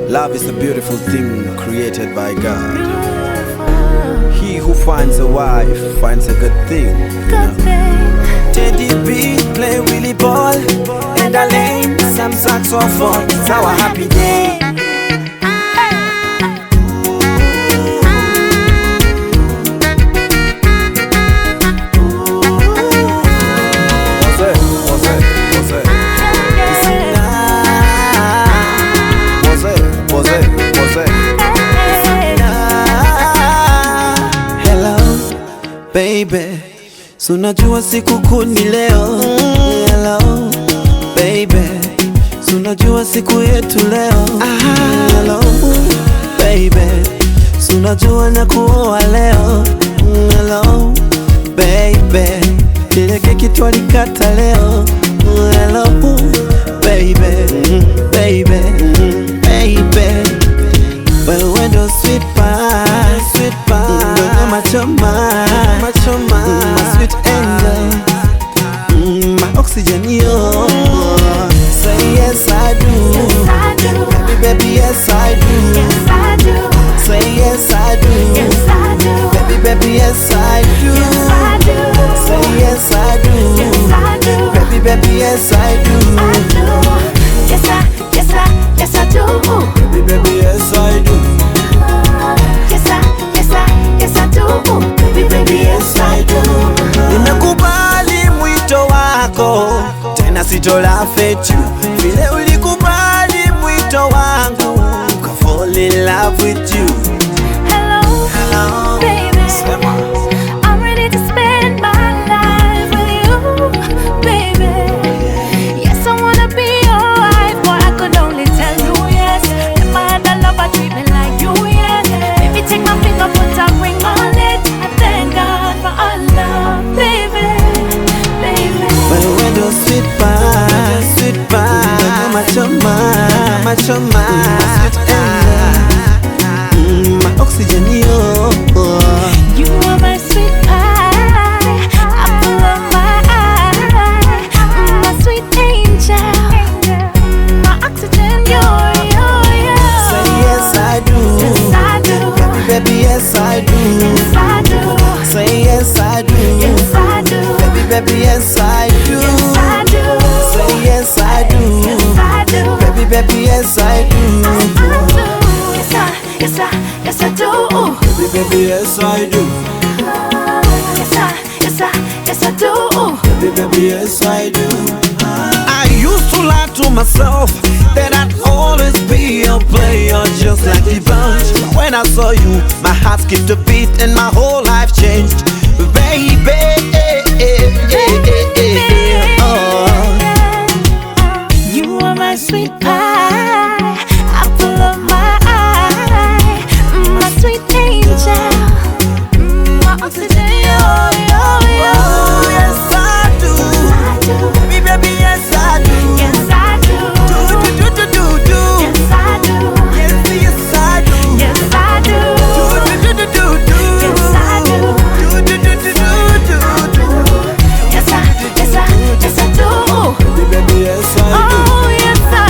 Love is a beautiful thing created by God. He who finds a wife finds a good thing. Teddy B play Willie ball, and Alain some saxophone. It's our happy day. Baby, so unajua siku kuu ni leo. Hello, baby, so unajua siku yetu leo. Hello, baby, so unajua na kuoa leo. Hello, baby, ile keki twalikata leo. Hello, baby, baby, baby, wewe ndo sweet pie, sweet pie, ndo machoma, machoma, my sweet angel, my oxygen, yo. Say yes I do, yes I do, baby, baby, yes I do, yes I do. say yes I do, Yes I do, baby, baby, yes I do, yes I do. say yes I do, Yes I do, baby, baby, yes I do, I do. Yes I, yes I, yes I do. baby, baby, yes I do, Yes I, yes I, yes I do. Baby, baby, yes I do. nimekubali mwito wako, tena sitolafetu. Vile ulikubali mwito wangu, ka fall in love with you. Hello, Hello, baby. I'm ready to spend my life with you, baby. Yes, I wanna be your wife, but I could only tell you yes. Never had a lover treat me like you, yes. Baby, take my finger, put a ring on it. I thank God for our love, baby, baby. wewe ndo sweet pie, sweet pie, machoma, machoma, my sweet angel, my oxygen, yo. You are my sweet pie, apple of my eye, my sweet angel, my oxygen, you're. Say yes I do, Yes I do, baby, baby, yes I do, yes I do, say yes I do, yes I do, baby, baby, yes I do, yes I do, say yes I do, yes I do, baby, baby, yes I do, yes I, yes I, yes I do, baby, baby, yes I do, yes I, yes I, yes I do. baby, baby, yes I do. I used to lie to myself that I'd always be a player just like the bunch. When I saw you, my heart skipped a beat and my whole life changed, baby. Oh. You are my sweet pie, apple of my eye, my sweet angel, my oxygen, yo. Oh, yes I do, I do, baby, baby, yes I do, yes I do, do. yes I do, Yes, yes I do, yes I do, yes I do, yes I, yes I, yes I do. baby, yes I do. Oh yes I,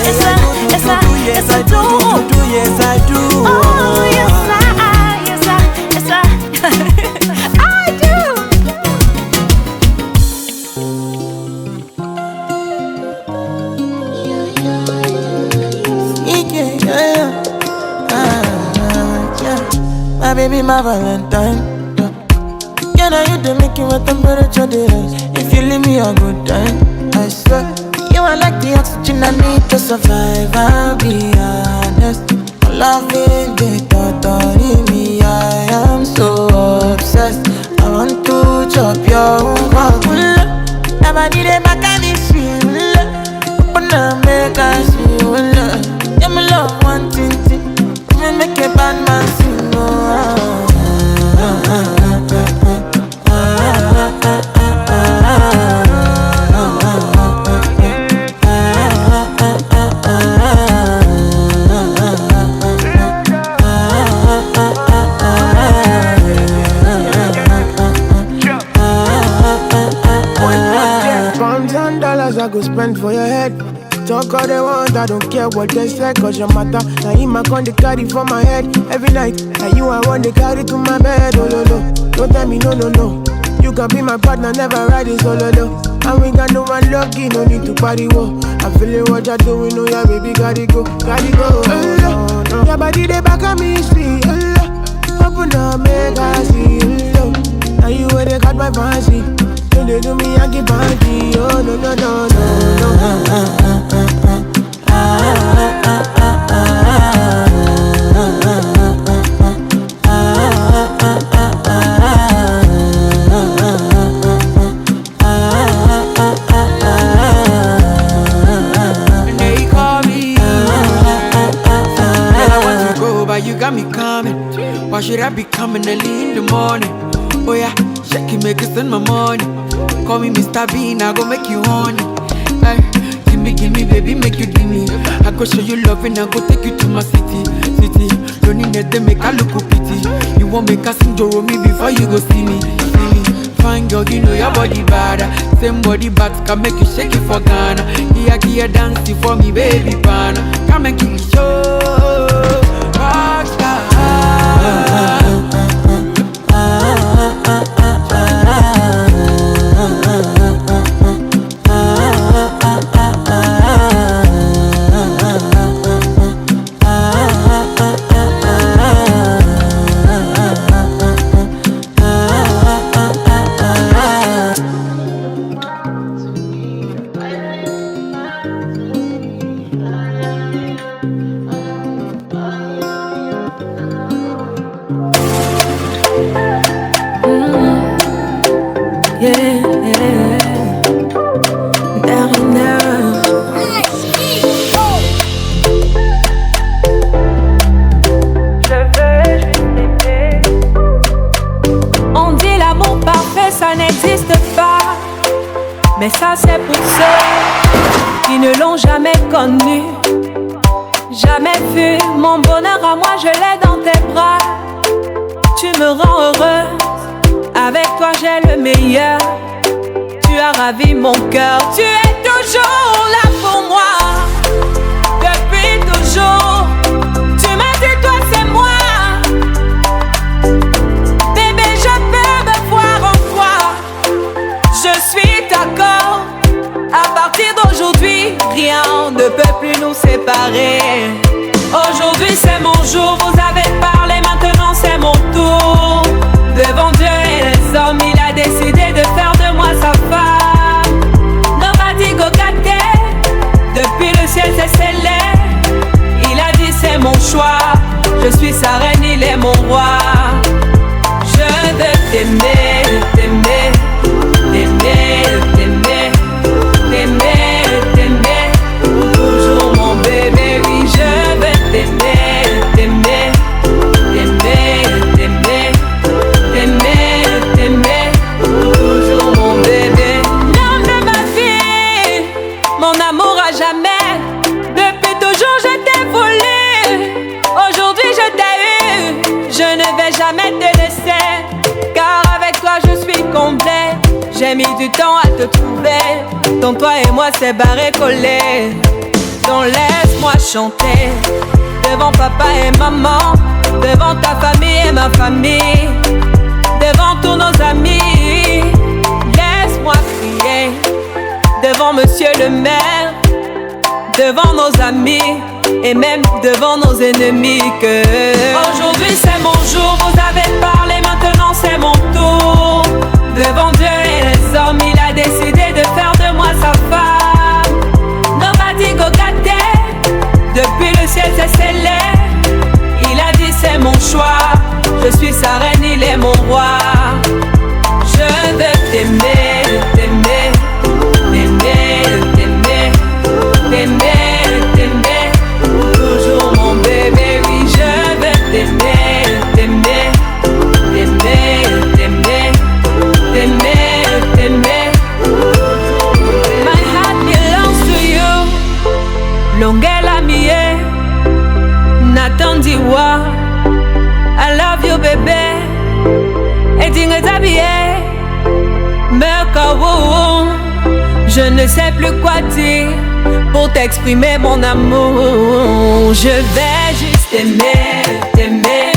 yes I, yes I, yes I do. Yes I do. Oh yes I, yes I, yes I, I do. Yeah. My baby, my Valentine. Yeah, now you do make it with temperature dey rise. If you leave me a good time, I swear. You are like the oxygen I need to survive. I'll be honest. Loving the thought of me, I am so obsessed. I want to chop your own. Never did it back at this shit. Open up, make us see. Yeah, me love one thing. Me make a bad man sing. talk all they want, I don't care what they say, cause your matter. Now him I con the carry for my head every night. And you I want to carry to my bed, oh no no. Don't tell me no no no. You can be my partner, never ride it solo though. And we got no one lucky, no need to party wo. I'm feeling what you're doing, oh yeah baby, gotta go, gotta go. No. Your body they back on me, see, open up, make I see, now you where they got my fancy. Don't they do me, I keep panty, oh no no no no no. You got me coming. Why should I be coming early in the morning? Oh yeah, shake it, make it spend my money. Call me Mr. Bean, I go make you honey. Hey, give me, baby, make you give me. I go show you love and I go take you to my city. Don't need them, make I look pity. You won't make a sing Joro me before you go see me. Fine girl, you know your body bad. Same body but can make you shake it for Ghana. Here, dance for me, baby, pana. Come and kill it, show. Mais ça c'est pour ceux qui ne l'ont jamais connu, jamais vu. Mon bonheur à moi, je l'ai dans tes bras. Tu me rends heureuse, avec toi j'ai le meilleur. Tu as ravi mon cœur, tu es toujours là pour moi. Depuis toujours, tu m'as dit toi c'est moi. Bébé, je peux me voir en toi. Je suis d'accord, à partir d'aujourd'hui, rien ne peut plus nous séparer. Aujourd'hui c'est mon jour, vous avez parlé, maintenant c'est mon tour. Devant Dieu et les hommes, il a décidé de faire de moi sa femme. Nobody go get it. Depuis le ciel c'est scellé. Il a dit c'est mon choix. Je suis sa reine, il est mon roi. Je veux t'aimer, t'aimer, t'aimer, t'aimer, t'aimer, t'aimer. Toujours mon bébé, oui, je veux t'aimer, t'aimer, t'aimer, t'aimer, t'aimer, t'aimer. Toujours mon bébé. L'homme de ma vie, mon amour à jamais. Depuis toujours je t'ai voulu. Aujourd'hui je t'ai eu. Je ne vais jamais te laisser, car avec toi je suis complet. J'ai mis du temps à te trouver. Dans toi et moi c'est barré collé. Donc laisse-moi chanter devant papa et maman, devant ta famille et ma famille, devant tous nos amis. Laisse-moi crier devant monsieur le maire, devant nos amis et même devant nos ennemis que aujourd'hui c'est mon jour, vous avez parlé, maintenant c'est mon tour. Devant Dieu et les hommes, il a décidé de faire de moi sa femme. Nobody go get it. Depuis le ciel c'est scellé. Il a dit c'est mon choix. Je suis sa reine, il est mon roi. Je veux t'aimer, t'aimer, t'aimer, t'aimer, t'aimer, t'aimer. Toujours mon bébé, oui, je veux t'aimer, t'aimer, t'aimer, t'aimer, t'aimer, t'aimer. My heart belongs to you. Longela mie, Nathan Diwa. I love you, bébé. Et dingue t'habiller, me kawo. Je ne sais plus quoi dire. pour t'exprimer mon amour. Je vais juste t'aimer, t'aimer,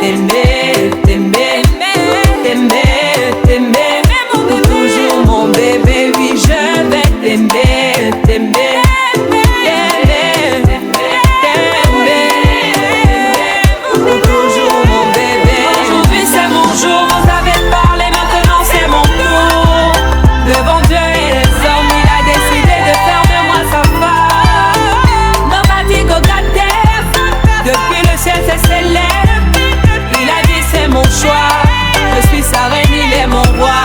t'aimer, t'aimer, t'aimer, t'aimer, pour toujours mon bébé. Oui, je vais t'aimer, t'aimer, t'aimer, t'aimer, pour toujours mon bébé. Aujourd'hui c'est mon jour, vous avez parlé, maintenant c'est mon tour. Devant Dieu et les hommes, il a décidé de faire de moi sa femme. Nobody go got there. Depuis le ciel c'est célèbre. Il a dit c'est mon choix. Je suis sa reine, il est mon roi.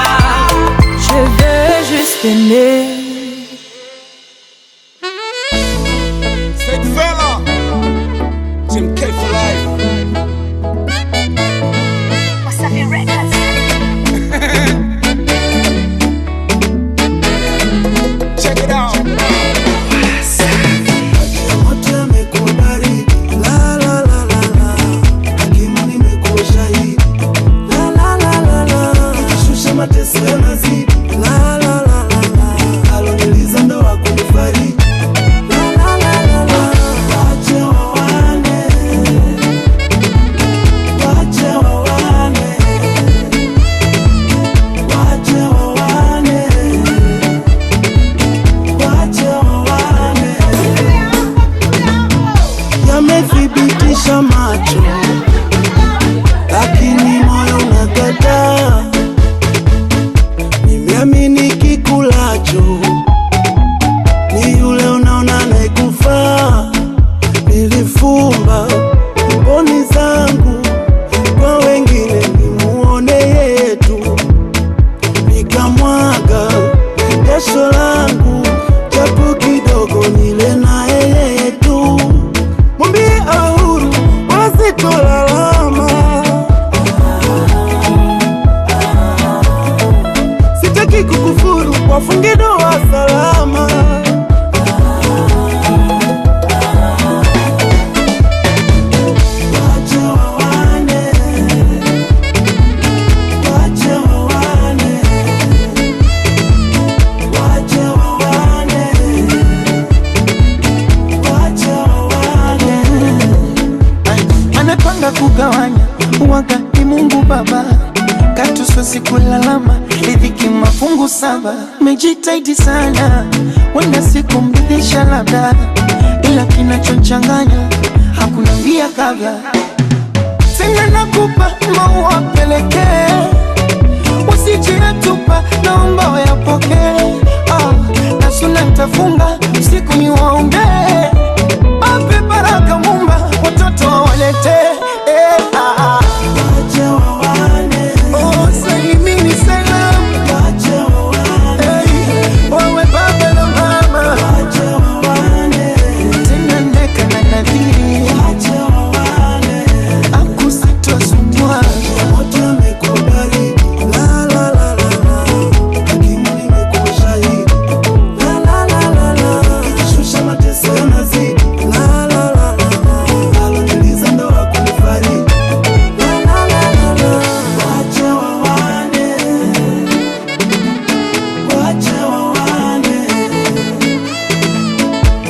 Je veux juste aimer. Big fella, Jim K for life. Wasafi Records. Check it out. Yamethibitisha macho, lakini moyo unakataa. Nimeamini kikulacho ni yule unaona anayekufaa. Nilifumba mboni zangu kwa wengine nimuone yetu, nikamwaga jasho langu japo kidogo nile na yetu. Mwambie ahuru wasitolalama, sitaki kukufuru, wafunge ndoa salama. Wache wawane, wache wawane, wache wawane, wache wawane. Anapanga kugawanya uwaga ni Mungu Baba, katusosi kulalama riziki mafungu saba. Mejitahidi sana wenda siku mridhisha labda, ila kinachochanganya hakuna mbia kabla. Tena nakupa maua pelekee, usijiyatupa naomba wayapokee. Na suna nitafunga usiku ni waombee, ape baraka Mumba watoto wawalete. Wache wawane, Salimini salam, wache wawane, wawe baba na mama, wache wawane, tena ndeka na nadhiri, wache wawane. akusitosumbua. Wote wamekubali, la la la la la, lakini nimekuwa shahidi, la la la la la, ikishusha mateso yanazidi, la la la la la, aloniliza ndo hakunifariji, la la la la la. Wache wawane, wache wawane,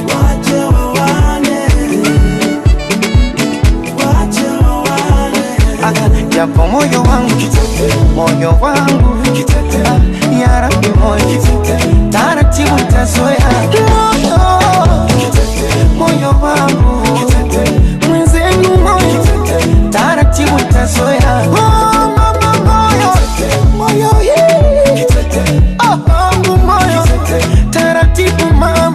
wache wawane, wache wawane. Japo moyo wangu kitete, moyo wangu kitete, ya Rabbi moyo kitete, taratibu nitazoea. Moyo kitete, moyo wangu kitete, mwenzenu moyo kitete, taratibu nitazoea. Mama moyo kitete, moyo kitete, wangu moyo kitete, taratibu mama.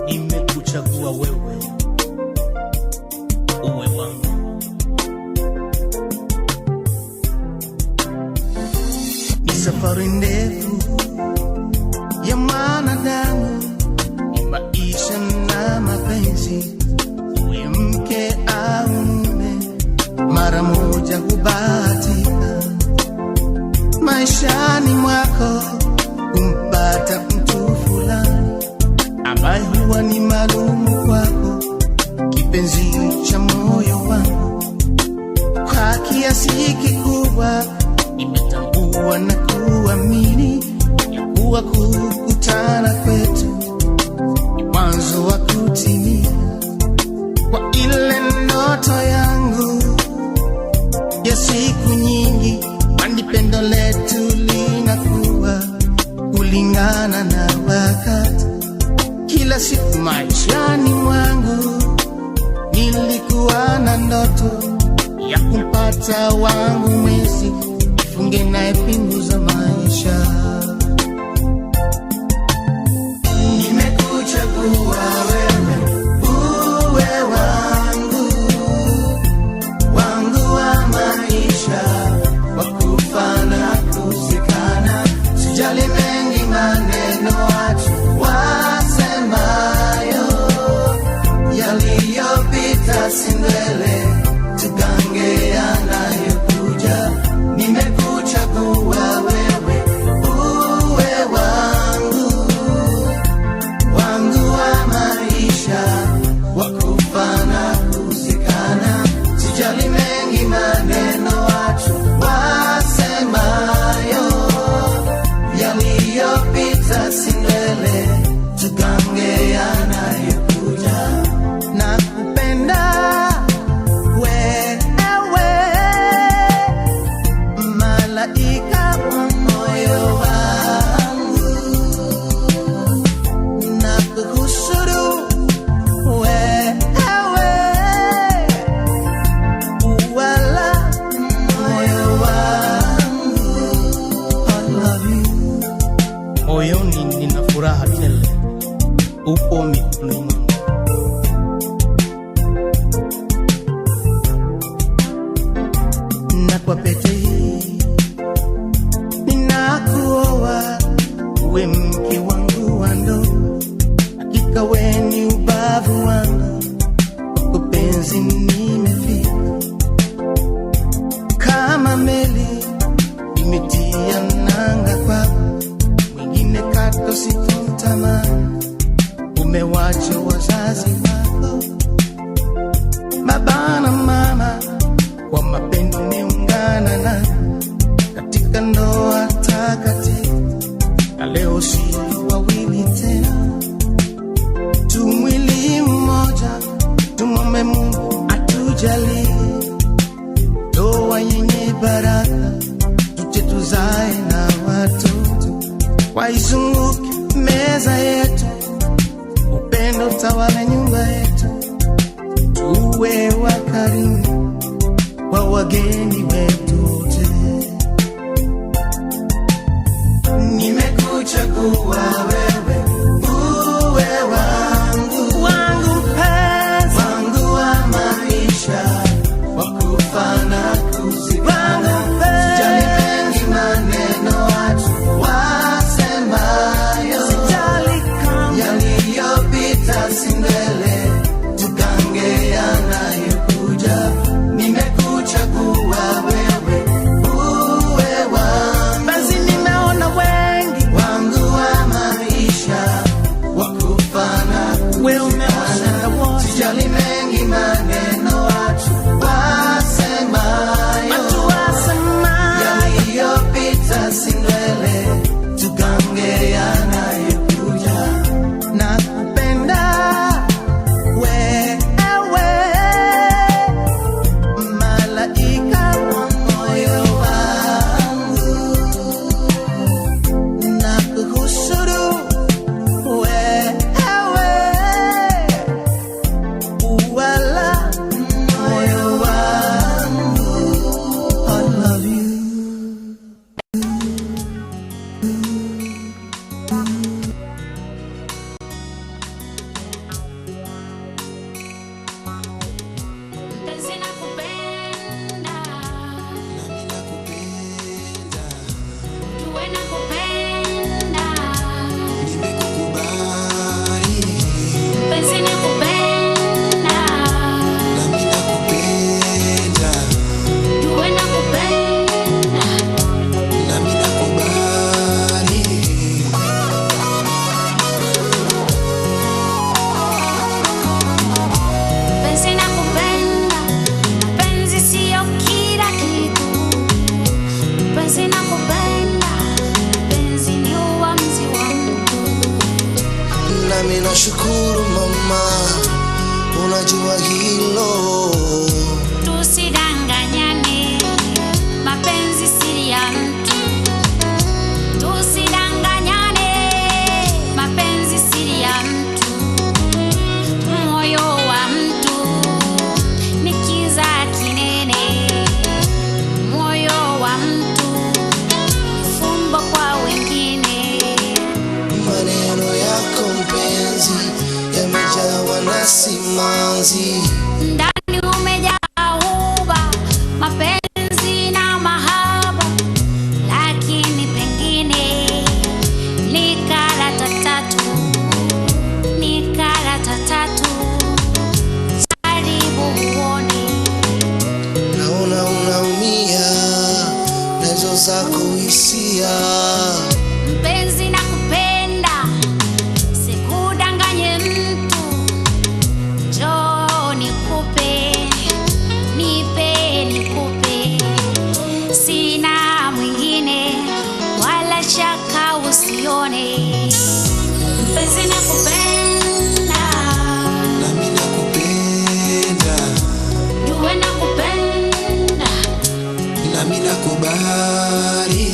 Nimekuchagua wewe uwe wangu, ni safari ndefu ya mwanadamu, ni maisha na mapenzi, uwe mke au mume, mara moja hubahatika maishani mwako kumpata mtu fulani ambaye huwa ni maalumu kwako, kipenzi cha moyo wangu. Kwa kiasi kikubwa nimetambua na kuamini ya kuwa kukutana kwetu ni mwanzo wa kutimia kwa ile ndoto yangu ya siku nyingi, kwani pendo letu linakuwa kulingana na wakati. Kila siku maishani mwangu nilikuwa na ndoto ya kumpata wangu mwezi, nifunge naye pingu za maisha. Nimekuchagua wewe uwe wangu, wangu wa maisha, wa kufa na kuzikana. Sijali mengi maneno watu wasemayo, yaliyopita si ndwele, tugange yanayokuja. Nimekuchagua wewe uwe wangu, wangu wa maisha, wa kufa na kuzikana. Sijali mengi maneno watu wasemayo, yaliyopita si ndwele, tugange yanayokuja. Nakupenda wewe, malaika wa moyo wangu, nakuhusuru wewe, wala moyo wangu. I love you. Moyoni nina furaha tele, upo mikononi mwangu. Na kwa pete hii ninakuoa uwe mke wangu wa ndoa. Hakika we ni ubavu wangu, kwa penzi nimefika. Kama meli nimetia nanga kwako, mwingine kato sitamani. Umewacha wazazi wako, baba na mama, kwa mapendo niungana na katika ndoa takatifu. Na leo si wawili tena, tu mwili mmoja. Tumombe Mungu atujalie ndoa yenye baraka, tuje tuzae na watoto. Waizunguke meza yetu, upendo tawala nyumba yetu. Tuwe wakarimu kwa wageni wetu wote. Nimekuchagua wewe uwe wangu, wangu mpenzi, wangu wa maisha, wa kufa na kuzikana. Sijali mengi maneno watu wasemayo, yaliyopita si ndwele, tugange yanayokuja. Nimekuchagua wewe simanzi. Ndani umejaa huba, mapenzi na mahaba, lakini pengine ni karata tatu, ni karata tatu. Jaribu uone. Naona unaumia nazo zako hisia. Mpenzi nakupenda, sikudanganye mtu. Njoo nikupe, nipe nikupe. Sina mwingine wala shaka usione. Mpenzi nakupenda, Nami nakupenda, jue nakupenda. nami nakubali.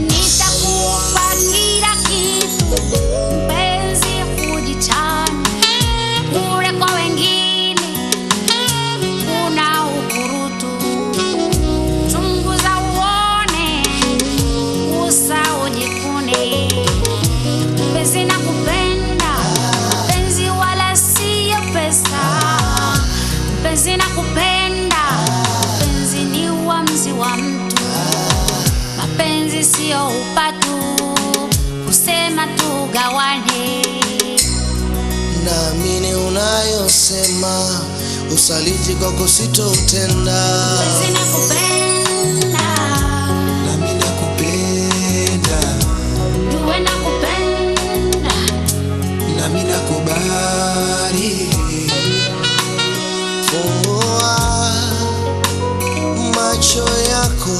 Nitakupa kila kitu, mpenzi kujichana. Kule kwa wengine kuna ukurutu. Chunguza uone, gusa ujikune. Mpenzi nakupenda, mpenzi wala siyo pesa. Mpenzi nakupenda, mpenzi ni uamuzi wa mtu. Mapenzi sio upatu, kusema tugawane. Naamini unayosema, usaliti kwako sitoutenda. Mpenzi nakupenda, Nami nakupenda, jue nakupenda. nami nakubali. Fungua macho yako,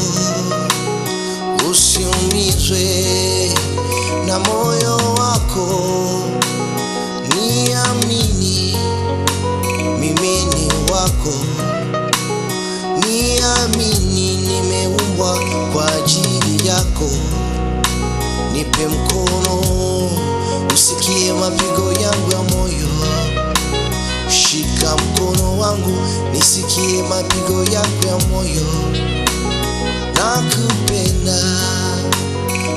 usiumizwe na moyo wako. Niamini mimi ni wako, niamini nimeumbwa kwa ajili yako. Nipe mkono usikie mapigo yangu ya moyo, shika mkono wangu nisikie mapigo yangu ya moyo. Nakupenda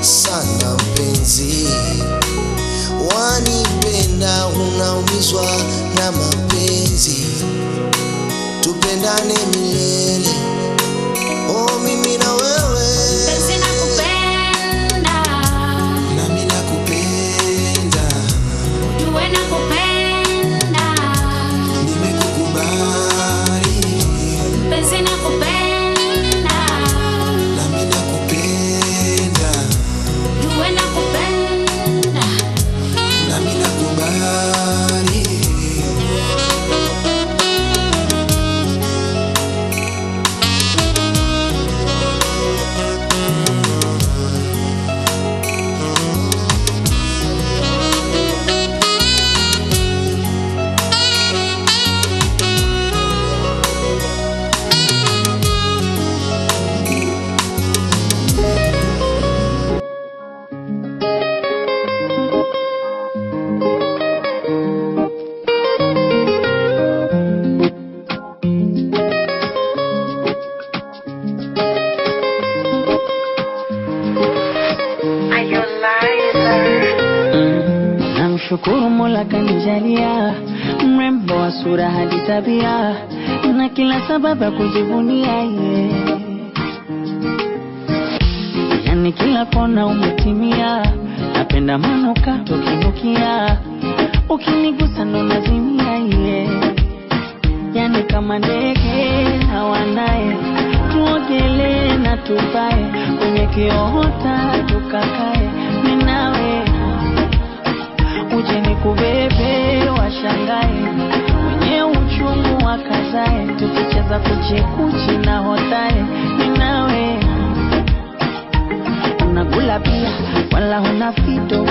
sana mpenzi, wanipenda, unaumizwa na mapenzi. Tupendane milele, oh mimi na wewe. Mpenzi nakupenda, Nami nakupenda, jue nakupenda. nimekukubali. Mpenzi nakupenda, Nami nakupenda, jue nakupenda. nami nakubali. Namshukuru Mola kanijalia mrembo wa sura hadi tabia na kila sababu ya kujivunia ye. Yani kila kona umetimia, napenda manukato kinukia, ukinigusa ndo nazimia ye. Yani kama ndege hawanaye, tuogelee na tupae kwenye kiota tukakae, mimi nawe uje nikubebe washangae, mwenye uchungu wakazae, tukicheza kuchekuchi na hotae, mimi nawe. Unakula pia wala huna fito,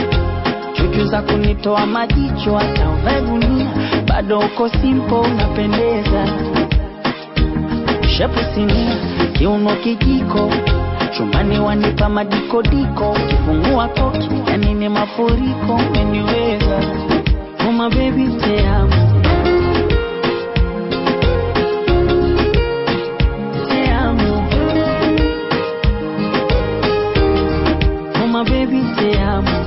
chuchu za kunitoa majicho, hata uvae gunia bado uko simple, unapendeza. Shepu sinia, kiuno kijiko, chumbani wanipa madikodiko, ukifungua koki yani ni mafuriko, umeniweza. Oh my baby te amo, te amo. baby, te amo.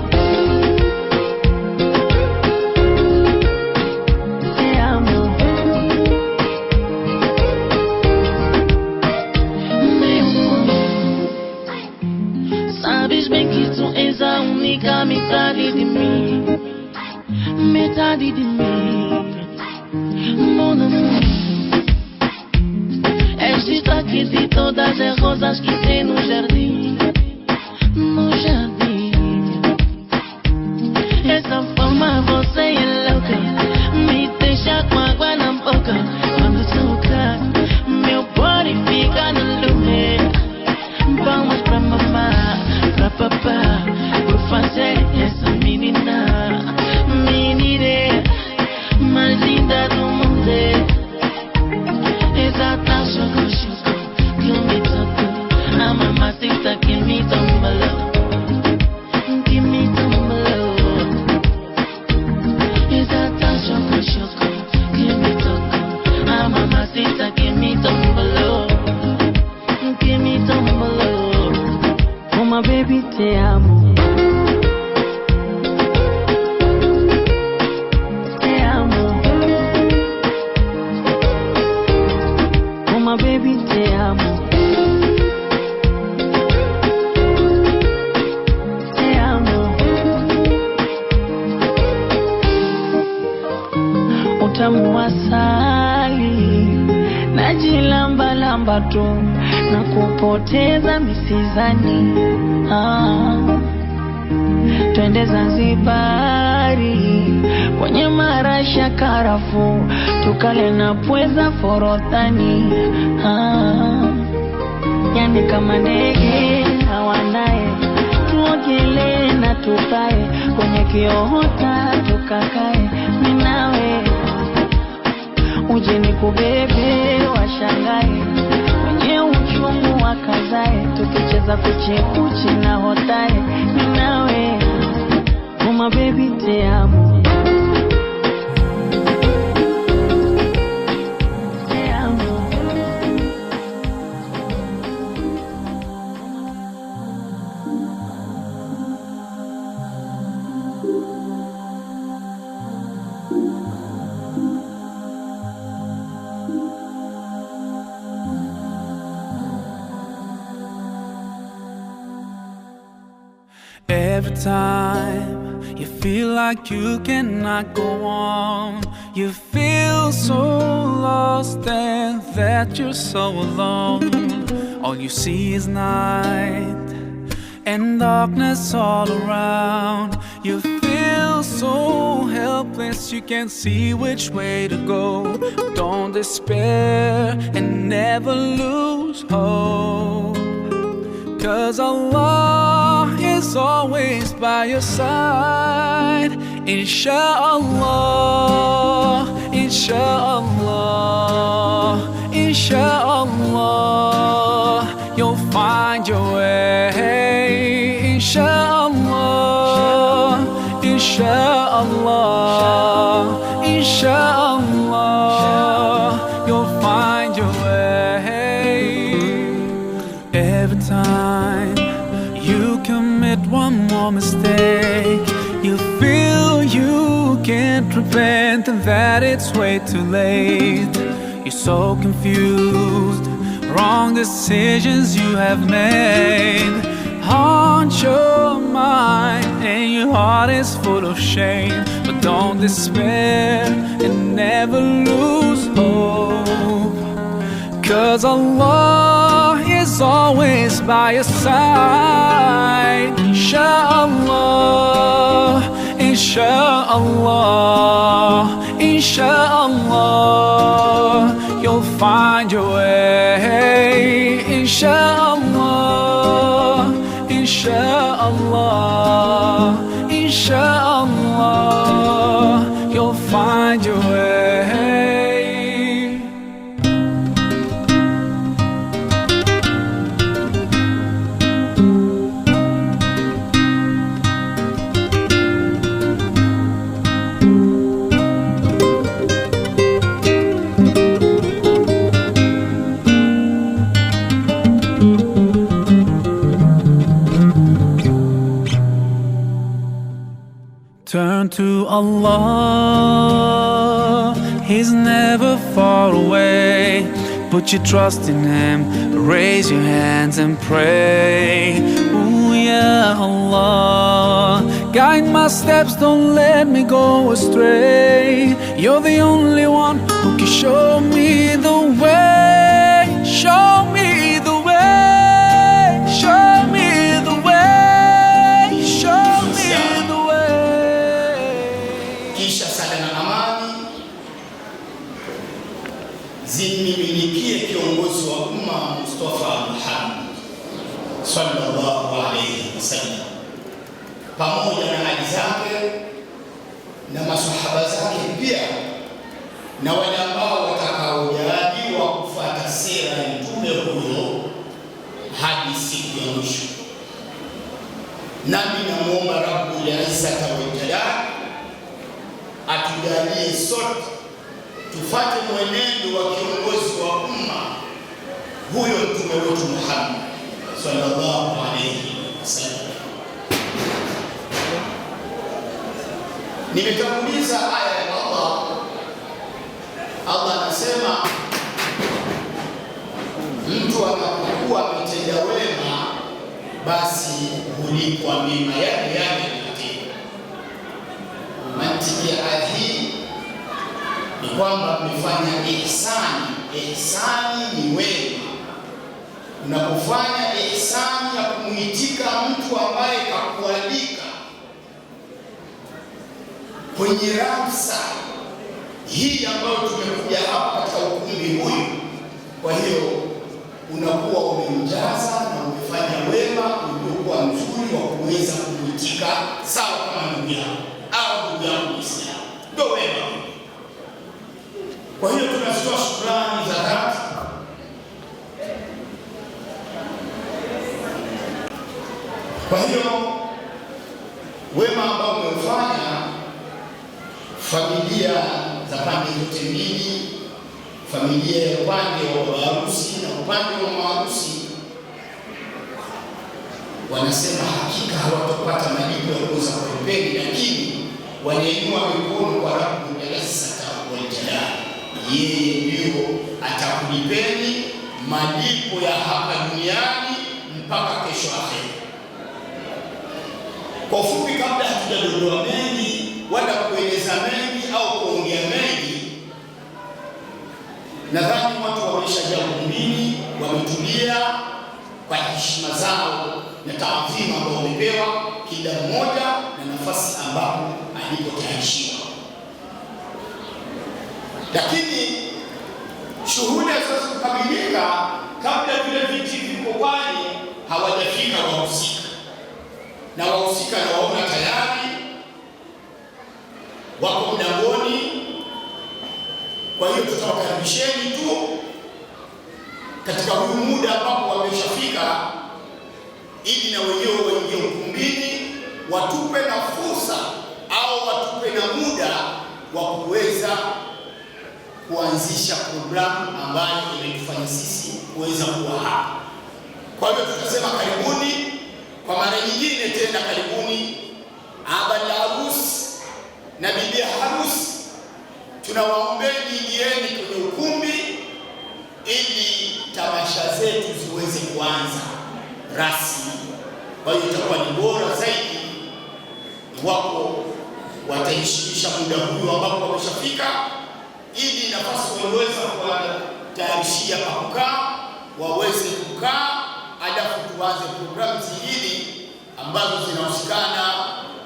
Te amo. Meu amor, sabes bem que tu és a única metade de mim. Metade de mim. Mon amour, és destaque de todas as rosas que tem no jardim. No jardim. Essa forma você é louca, me deixa com água na boca. Quando toca, meu body fica no lume. Palmas pra mamá, pra papá, por fazer essa menina mais linda do mundo. Exata, choco, choco, que me tocou. A mamacita que me tombalou, que me tombalou. Exata, choco, choco, que me tocou. A mamacita que me tombalou, que me tombalou. Uma baby, te amo. Baby, te amo. Te amo. Utamu wa asali najilamba tu na kupoteza misizani. Twende Zanzibari kwenye marasha karafu, tukale na pweza forodhani. Yani kama ndege hawanaye, tuogelee na tukae kwenye kiota tukakae. Minawe uje nikubebe, washangae kwenye uchungu wakazae, tukicheza kuchekuchi na hotae. Minawe uma baby, te amo. Every time you feel like you cannot go on, you feel so lost and that you're so alone. All you see is night and darkness all around. You feel so helpless, you can't see which way to go. Don't despair and never lose hope, 'cause Allah is always by your side. Inshallah, inshallah, inshallah, you'll find your way. Inshallah, inshallah, inshallah, you'll find your way. Every time you commit one more mistake, you feel you can't repent and that it's way too late. You're so confused, wrong decisions you have made haunt your mind and your heart is full of shame. But don't despair and never lose hope, 'cause Allah is always by your side. Inshallah, inshallah, inshallah, you'll find your way. Inshallah, inshallah, inshallah, you'll find your way. Turn to Allah, He's never far away. Put your trust in Him, raise your hands and pray. Ooh, yeah, Allah, guide my steps, don't let me go astray. You're the only one who can show me the way. Show me the way. Show me the way. Show me the way. Kisha sala na amani zimiminikie kiongozi wa umma Mustafa Muhammad sallallahu alayhi wasallam, pamoja na ali zake na masahaba zake pia, na wale ambao watakaojaliwa kufuata sera ya mtume huyo hadi siku ya mwisho. Nami namuomba Rabbul Izzati wal Jalal atujalie sote tufate mwenendo wa kiongozi wa umma huyo mtume wetu Muhammad sallallahu alayhi wasallam. Nimetanguliza aya ya Allah. Allah anasema mtu anapokuwa ametenda wema basi hulipwa mema yale aliyotenda. Mantiki ya aya hii ni kwamba mmefanya ihsani. Ihsani ni wema. Unapofanya ihsani ya kumuitika mtu ambaye kakualika kwenye ramsa hii ambayo tumekuja hapa katika ukumbi huyu, kwa hiyo unakuwa umemjaza na umefanya wema uliokuwa mzuri wa kuweza kumuitika sawa kama ndugu yako au ndugu yako Muislamu. Ndio wema. Kwa hiyo tunatoa shukrani za dhati kwa hiyo wema ambao umefanya familia za pande zote mbili, familia ya upande wa baba harusi na upande wa mama harusi, wanasema hakika hawatopata malipo ya kuweza kulipeni, lakini wanainua mikono kwa Rabbul Izzati wal Jalal. Yeye ndio atakulipeni malipo ya hapa duniani mpaka kesho akhera. Kwa ufupi, kabla hatujadondoa mengi wala kueleza mengi au kuongea mengi, nadhani watu wameshajaa ukumbini, wametulia kwa heshima zao na taadhima ambao wamepewa kila mmoja na nafasi ambapo alipotayarishiwa. Lakini shughuli haziwezi kukamilika kabla vile viti viko pale hawajafika wahusika, na wahusika nawaona tayari wako mlangoni. Kwa hiyo tutawakaribisheni tu katika huu muda ambapo wameshafika, ili na wenyewe waingie ukumbini, watupe na fursa au watupe na muda wa kuweza kuanzisha programu ambayo imetufanya sisi kuweza kuwa hapa. Kwa hiyo tutasema karibuni kwa mara nyingine tena, karibuni abal harusi na bibi harusi. Tunawaombeni ingieni kwenye ukumbi ili tamasha zetu ziweze kuanza rasmi. Kwa hiyo itakuwa ni bora zaidi iwapo wataheshimisha muda huu ambapo wameshafika, ili nafasi waweza kuwatayarishia pa kukaa waweze kukaa, alafu tuanze programu zingine ambazo zinahusikana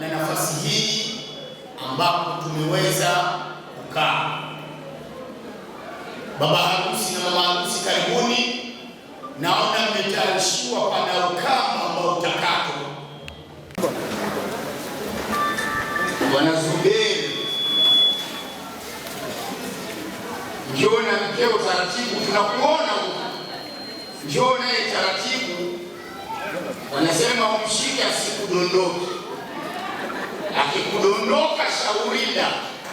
na nafasi hii ambapo tumeweza kukaa. Baba harusi na mama harusi, karibuni. Naona mmetayarishiwa pana ukama ambao utakato. Bwana Zuberi, njoo na mkeo taratibu, tunakuona huko. Njoo naye taratibu. Wanasema umshike asikudondoke. Akikudondoka shaurila,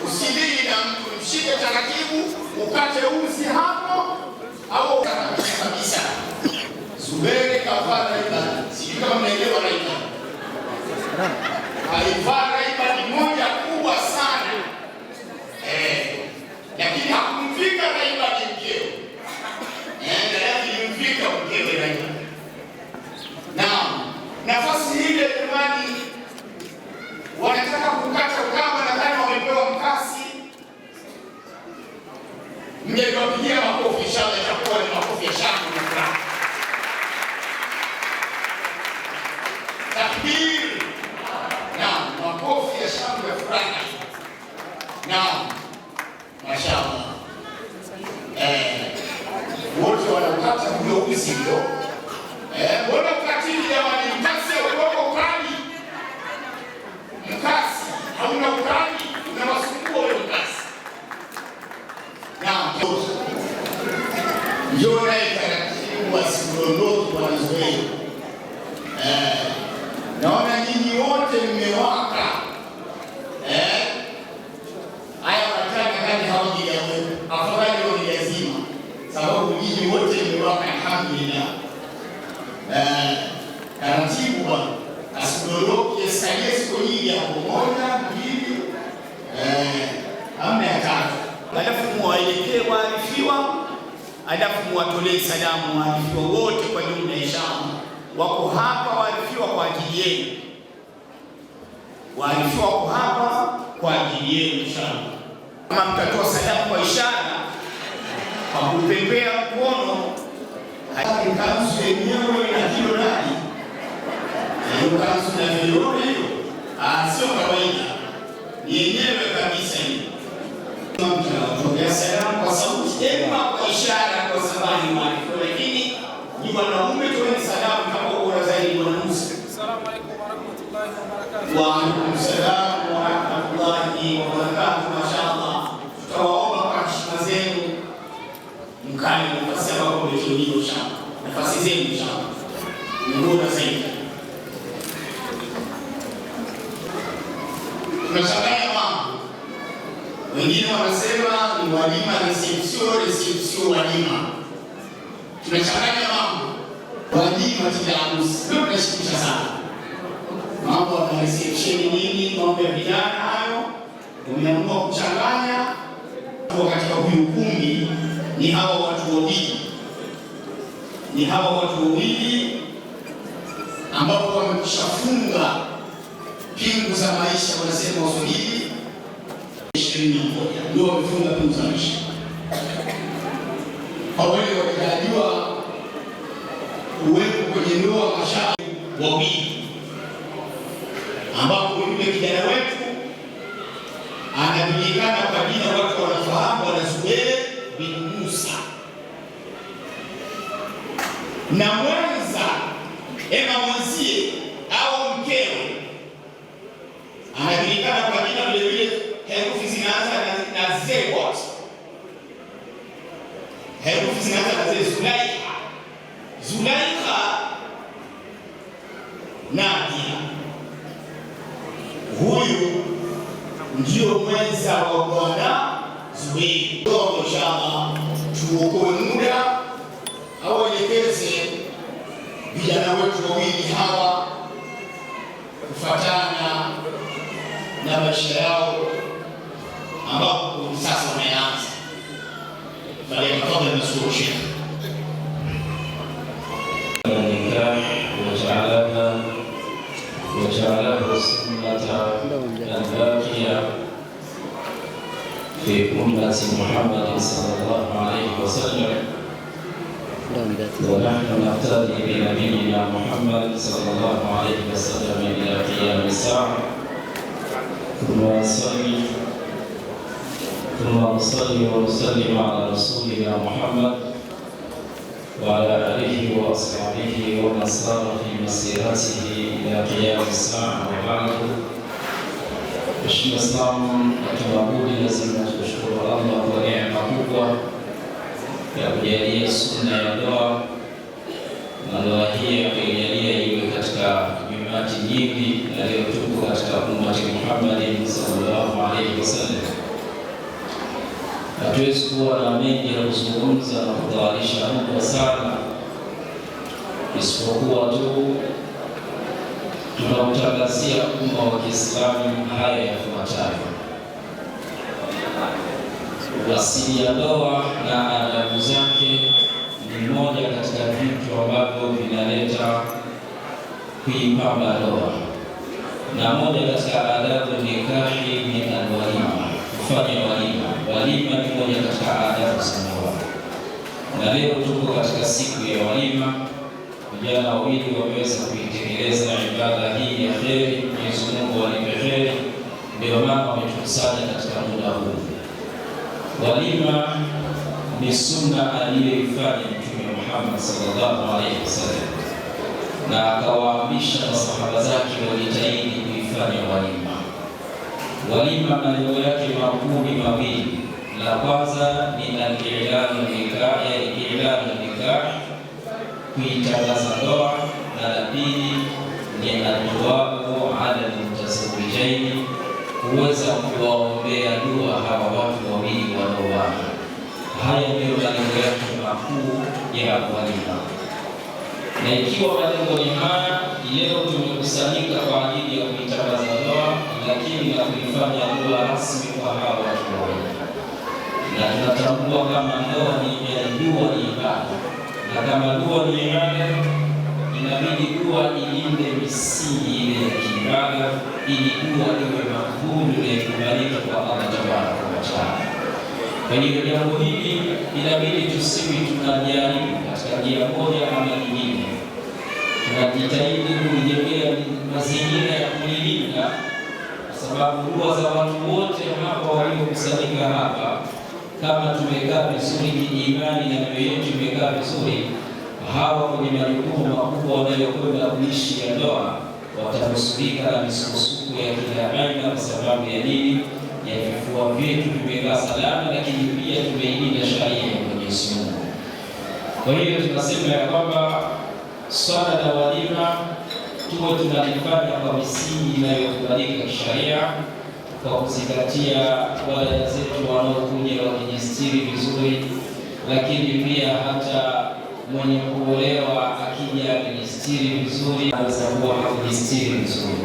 usidili na mtu, mshike taratibu, ukate uzi hapo au kabisa. Zuberi kavaa raiba, sijui kama mnaelewa raiba. Alivaa raiba ni moja kumbe sivyo. Mbona ukatili jamani, mkasi hauko ukali. Mkasi hauna ukali, una masumbua ule mkasi. Na ndio naye taratibu wasidondoki wanazoea. Naona nyinyi wote mmewaka. Haya wataka kani hawajigawe. Afadhali wangejazima. Sababu nyinyi wote mmewaka alhamdulillah. Taratibu bwana. Asidondoki eskalie siku nyingi hapo moja, mbili, amna ya tatu. Alafu muwaelekee waarifiwa, alafu muwatolee salamu waarifiwa wote kwa jumla inshallah. Wako hapa waarifiwa kwa ajili yenu. Waarifiwa wako hapa kwa ajili yenu inshallah. Kama mtatoa salamu kwa ishara, kwa kupepea mkono, hadi kanzu yenyewe na kilo nani? Hiyo kanzu na milioni hiyo. Sio kawaida. Ni yenyewe kabisa hiyo. Mtatoa salamu kwa sauti, kwa ishara, kwa sababu ni maarifa, lakini ni wanaume tuwe salamu kama bora zaidi wananusi. Assalamu alaykum wa rahmatullahi wa barakatuh. Wa alaykum salaam wa rahmatullahi wa barakatuh. Mashaallah. Tutawaomba kwa heshima zenu mkani nafasi ambapo mmeteuliwa inshallah. Nafasi zenu inshallah. Ni bora zaidi. Tunachanganya mambo. Wengine wanasema ni walima reception walima. Tunachanganya mambo. Walima tilarusi. Ndio tunashikisha sana. Mambo ya reception nini, mambo ya vijana hayo. Umeamua kuchanganya. Katika huyu ukumbi ni hawa watu wawili. Ni hawa watu wawili ambao wameshafunga pingu za maisha, wanasema Waswahili 21 ndio wamefunga pingu za maisha. Wawili walijaliwa uwepo kwenye ndoa mashauri wawili, ambapo yule kijana wetu anajulikana kwa jina watu wanafahamu, Bwana Zubeir bin Musa, na mwenza mwenzie au mkewe anajulikana kwa jina vile vile, herufi zinaanza na Z wote. Herufi zinaanza na Z. Zulaikha Nadia. Huyu ndio mwenza wa Bwana Zubeir. Inshallah tuokoe muda au elekeze vijana wetu wawili hawa kufuatana na maisha yao ambapo sasa wameanza. Tafadhali masuala Sheikh. وجعله سنة الباقية في أمة محمد صلى الله عليه وسلم، ونحن نقتدي بنبينا محمد صلى الله عليه وسلم إلى قيام الساعة. ثم نصلي ونسلم على رسولنا محمد وعلى آله وأصحابه ومن سار في مسيرته إلى قيام الساعة. وبعد Mheshimiwa Islamu, tunabudi lazima tushukuru Allah kwa neema kubwa ya kujalia sunna ya ndoa, na ndoa hii akaijalia iwe katika jumati nyingi, na leo tuko katika ummati Muhammad sallallahu alaihi wasallam. Hatuwezi kuwa na mengi ya kuzungumza na kudharisha muda sana, isipokuwa tu tunautangazia umma wa Kiislamu haya yafuatayo. Asili ya ndoa na adabu zake ni moja katika vitu ambavyo vinaleta kuipamba ndoa, na moja katika adabu nikahi ni alwalima, kufanya walima. Walima ni moja katika adabu za ndoa, na leo tuko katika siku ya walima. Vijana wawili wameweza kuitekeleza ibada hii ya kheri. Mwenyezi Mungu walipe kheri, ndio maana wametukusanya katika muda huu. Walima ni sunna aliyoifanya Mtume Muhammad Muhammad sallallahu alaihi wasallam, na akawaamrisha masahaba zake wajitahidi kuifanya walima. Walima malengo yake makuu ni mawili. La kwanza ni al-i'lanu nikah, kuitangaza ndoa, na la pili ni al-du'a'u 'ala al-mutazawwijaini, kuweza kuwaombea dua hawa watu wawili wanaoana. Haya ndio malengo yake makuu ya walima. Na ikiwa malengo ni haya, leo tumekusanyika kwa ajili ya kuitangaza ndoa, lakini na kuifanya dua rasmi kwa hawa watu wawili. Na tunatambua kama ndoa ni dua ni ibada, na kama dua ni ibada, inabidi dua ilinde misingi ile ya kiibada, ili dua iwe makbulu na ikubalike kwa Allah tabaraka wa taala. Kwa hiyo jambo hili inabidi tusiwi tunajaribu katika njia moja ama nyingine, tunajitahidi kujengea mazingira ya kulilinda, kwa sababu dua za watu wote hapa waliokusanyika hapa, kama tumekaa vizuri kiimani na mioyo yetu imekaa vizuri, hawa kwenye majukumu makubwa wanayokwenda kuishi ya ndoa watanusurika na misukosuko ya kila aina. Kwa sababu ya nini? Ya vifua vyetu vimekaa salama, lakini pia tumeilinda sharia ya Mwenyezi Mungu. Kwa hiyo tunasema ya kwamba swala la walima tuwe tunalifanya kwa misingi inayokubalika kisharia, kwa kuzingatia wadada zetu wanaokuja wakijistiri vizuri, lakini pia hata mwenye kuolewa akija akijistiri vizuri anaweza kuwa hakujistiri vizuri,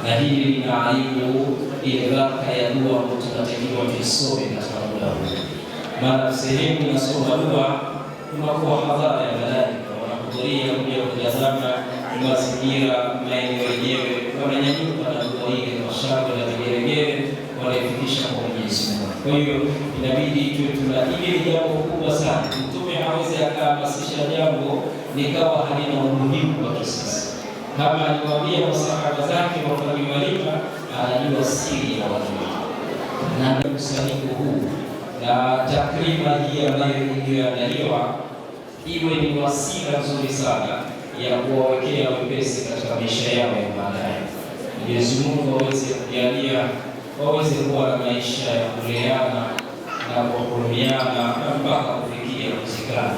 na hili lina aibu ile baraka ya dua ambayo tunatakiwa tuisome katika muda huu. Maana sehemu inasoma dua kunakuwa hadhara ya malaika wanahudhuria kuja kutazama mazingira, maeneo yenyewe, wananyanyuka na dua ile kwa shangwe na vigelegele, wanaifikisha kwa Mwenyezi Mungu. Kwa hiyo inabidi tuwe tunajili jambo kubwa sana. Mtume hawezi akahamasisha jambo likawa halina umuhimu kwa sisi. Kama aliwaambia masahaba zake wafanye walima, anajua siri ya watu na mkusanyiko huu na takrima hii ambayo iliyoandaliwa iwe ni wasila nzuri sana ya kuwawekea wepesi katika maisha yao ya baadaye. Mwenyezi Mungu aweze kujalia waweze kuwa na maisha ya kuleana na kuhurumiana mpaka kufikia kuzikana.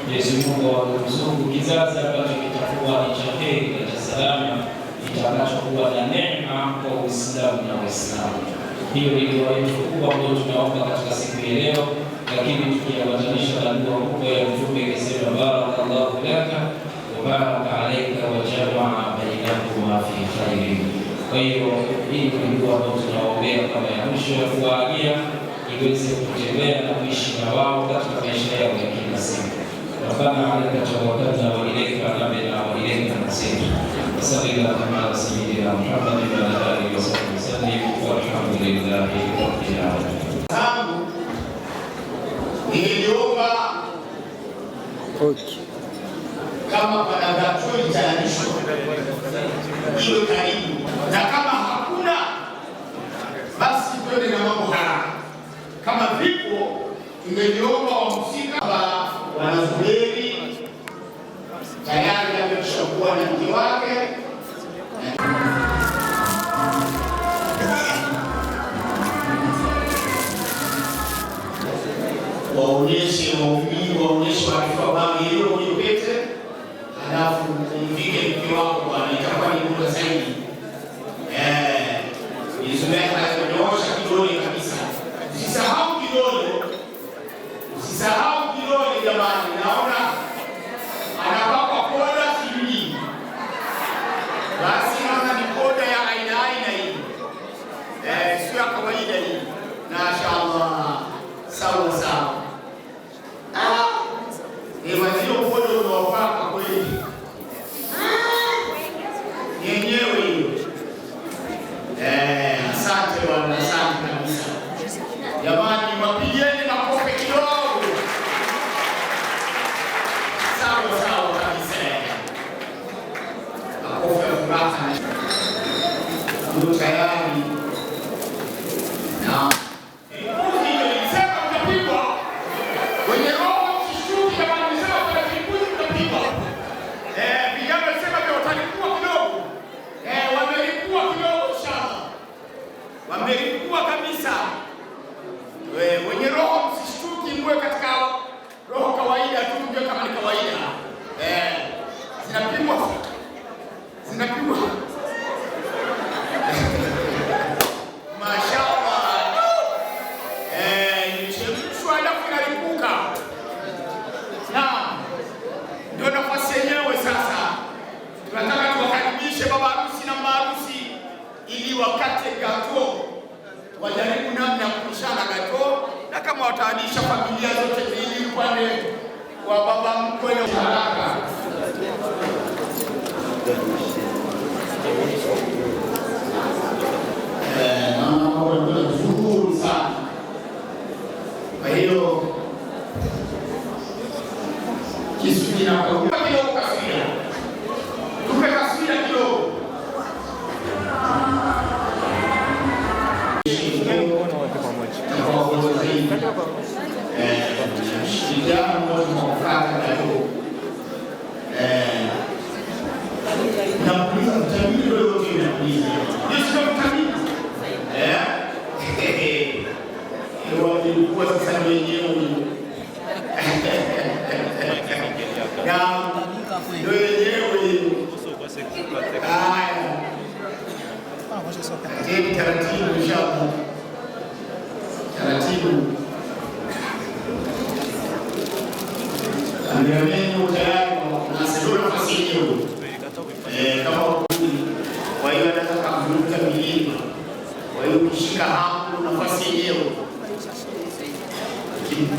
Mwenyezi Mungu awaruzuku kizazi ambacho kitakuwa ni cha heri na cha salama, kitakachokuwa na neema kwa Uislamu na Waislamu. Hiyo ni dua yetu kubwa ambayo tunaomba katika siku ya leo, lakini tukiambatanisha na dua kubwa ya Mtume ikisema barakallahu laka wa baraka alayka wa jamaa bainakuma fi khairin. Kwa hiyo hii ni dua ambayo tunaombea kama ya mwisho ya kuwaagia iweze kutembea na kuishi na wao katika maisha yao ya kila siku. Rabbana alayka tawakkalna wa ilayka anabna wa ilayka nasir. Sallallahu ala sayyidina Muhammadin wa ala alihi wa sahbihi wasallam walhamdulillahi rabbil alamin. Niliomba kama pana gatoi tayarishwa iwe karibu, na kama hakuna basi twende na mambo haraka. Kama vipo tumeliomba wahusika wanazuberi tayari ameshakuwa na mke wake, waonyeshe waumini, waonyeshe wakifahamu hilo kwenye pete, halafu umvike mke wako bwana, itakuwa ni bora zaidi. Nilizomea kunyoosha kidole kabisa, usisahau kidole, usisahau kidole jamani. Naona anapaka poda sijui, basi naona ni poda ya aina hii, sio ya kawaida hii. Mashaallah, sawa sawa. Wazio poda unaopaka kweli yenyewe hiyo. Asante bwana, asante kabisa jamani, mapigeni makofi kidogo. Sawa sawa kabisa, makofi ya furaha. Ndio tayari na nilisema utapigwa kwenye roho, sishuki kama nilisema utapigwa watawalisha familia zote mbili, upande wa baba mkwe na haraka. Mama nzuri sana. Kwa hiyo kisu kidogo kasira. Tupe kasira kidogo.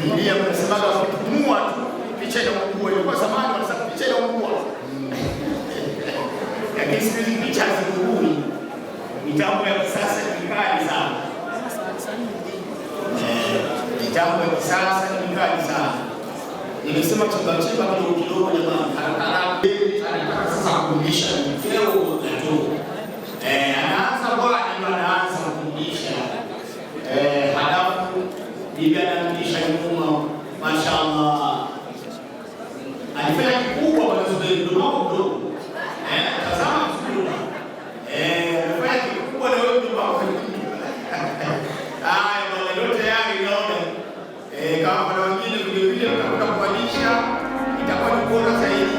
Biblia inasemaga kupumua tu picha ya Mungu. Ilikuwa zamani wanasema picha ya Mungu. Lakini siku hizi picha hazipumui. Mitambo ya kisasa ni kali sana. Mitambo ya kisasa ni kali sana. Nimesema chumba kidogo jamani, haraka anataka sasa kurudisha mfeo na tu. Anaanza bwana ndio anaanza kurudisha. Halafu bibi anarudisha nyuma, mashaallah. Alifanya kikubwa kwa Zuberi mdogo. Tazama Zuberi. Alifanya kikubwa na wewe mdogo. Mambo yote yake inaona. Kama kuna wengine vile watakuta kuanisha, itakuwa ni bora zaidi.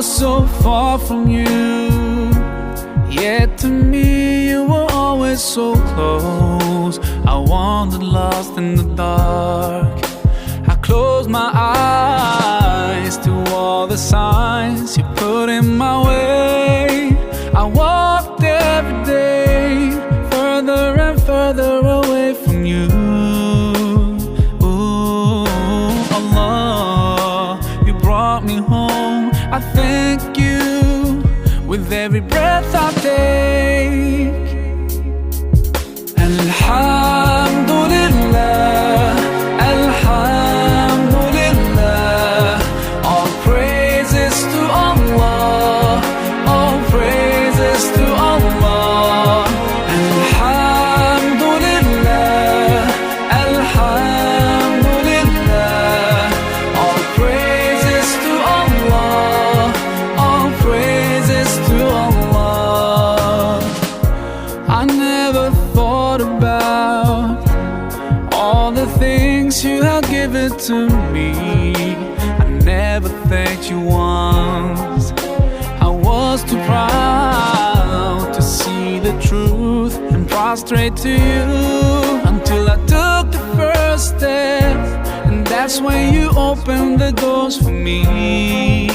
So far from you, yet to me you were always so close. I wandered lost in the dark. I closed my eyes to all the signs you put in my way. I walked every day further and further away from you. Ooh, Allah, you brought me home. I thank you with every breath I take. And Alhamdulillah, Alhamdulillah, all praises to Allah, all praises to Allah. Alhamdulillah, Alhamdulillah, all praises to Allah, all praises to Allah. I never thought about all the things you have given to me. I never thanked you once. I was too proud to see the truth and prostrate to you until I took the first step, and that's when you opened the doors for me.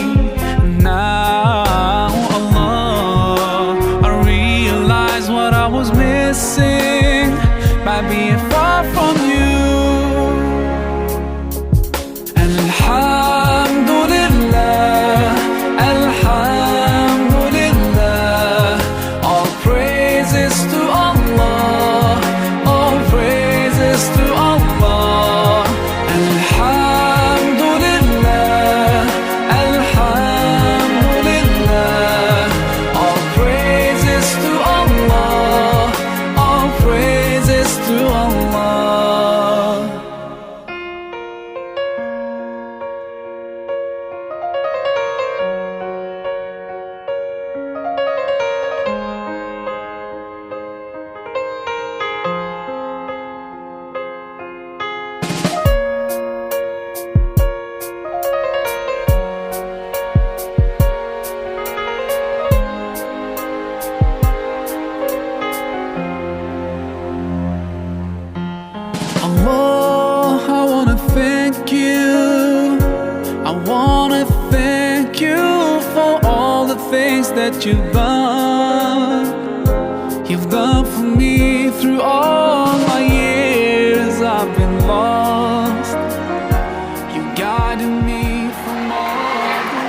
Now, Allah, I realize what I was missing by being far from you. And Alhamdulillah, Alhamdulillah, all praises to Allah, all praises to Allah. Alhamdulillah, Alhamdulillah, all praises to Allah, all praises to Allah. that you've done. You've done for me through all my years I've been lost. You guided me from all the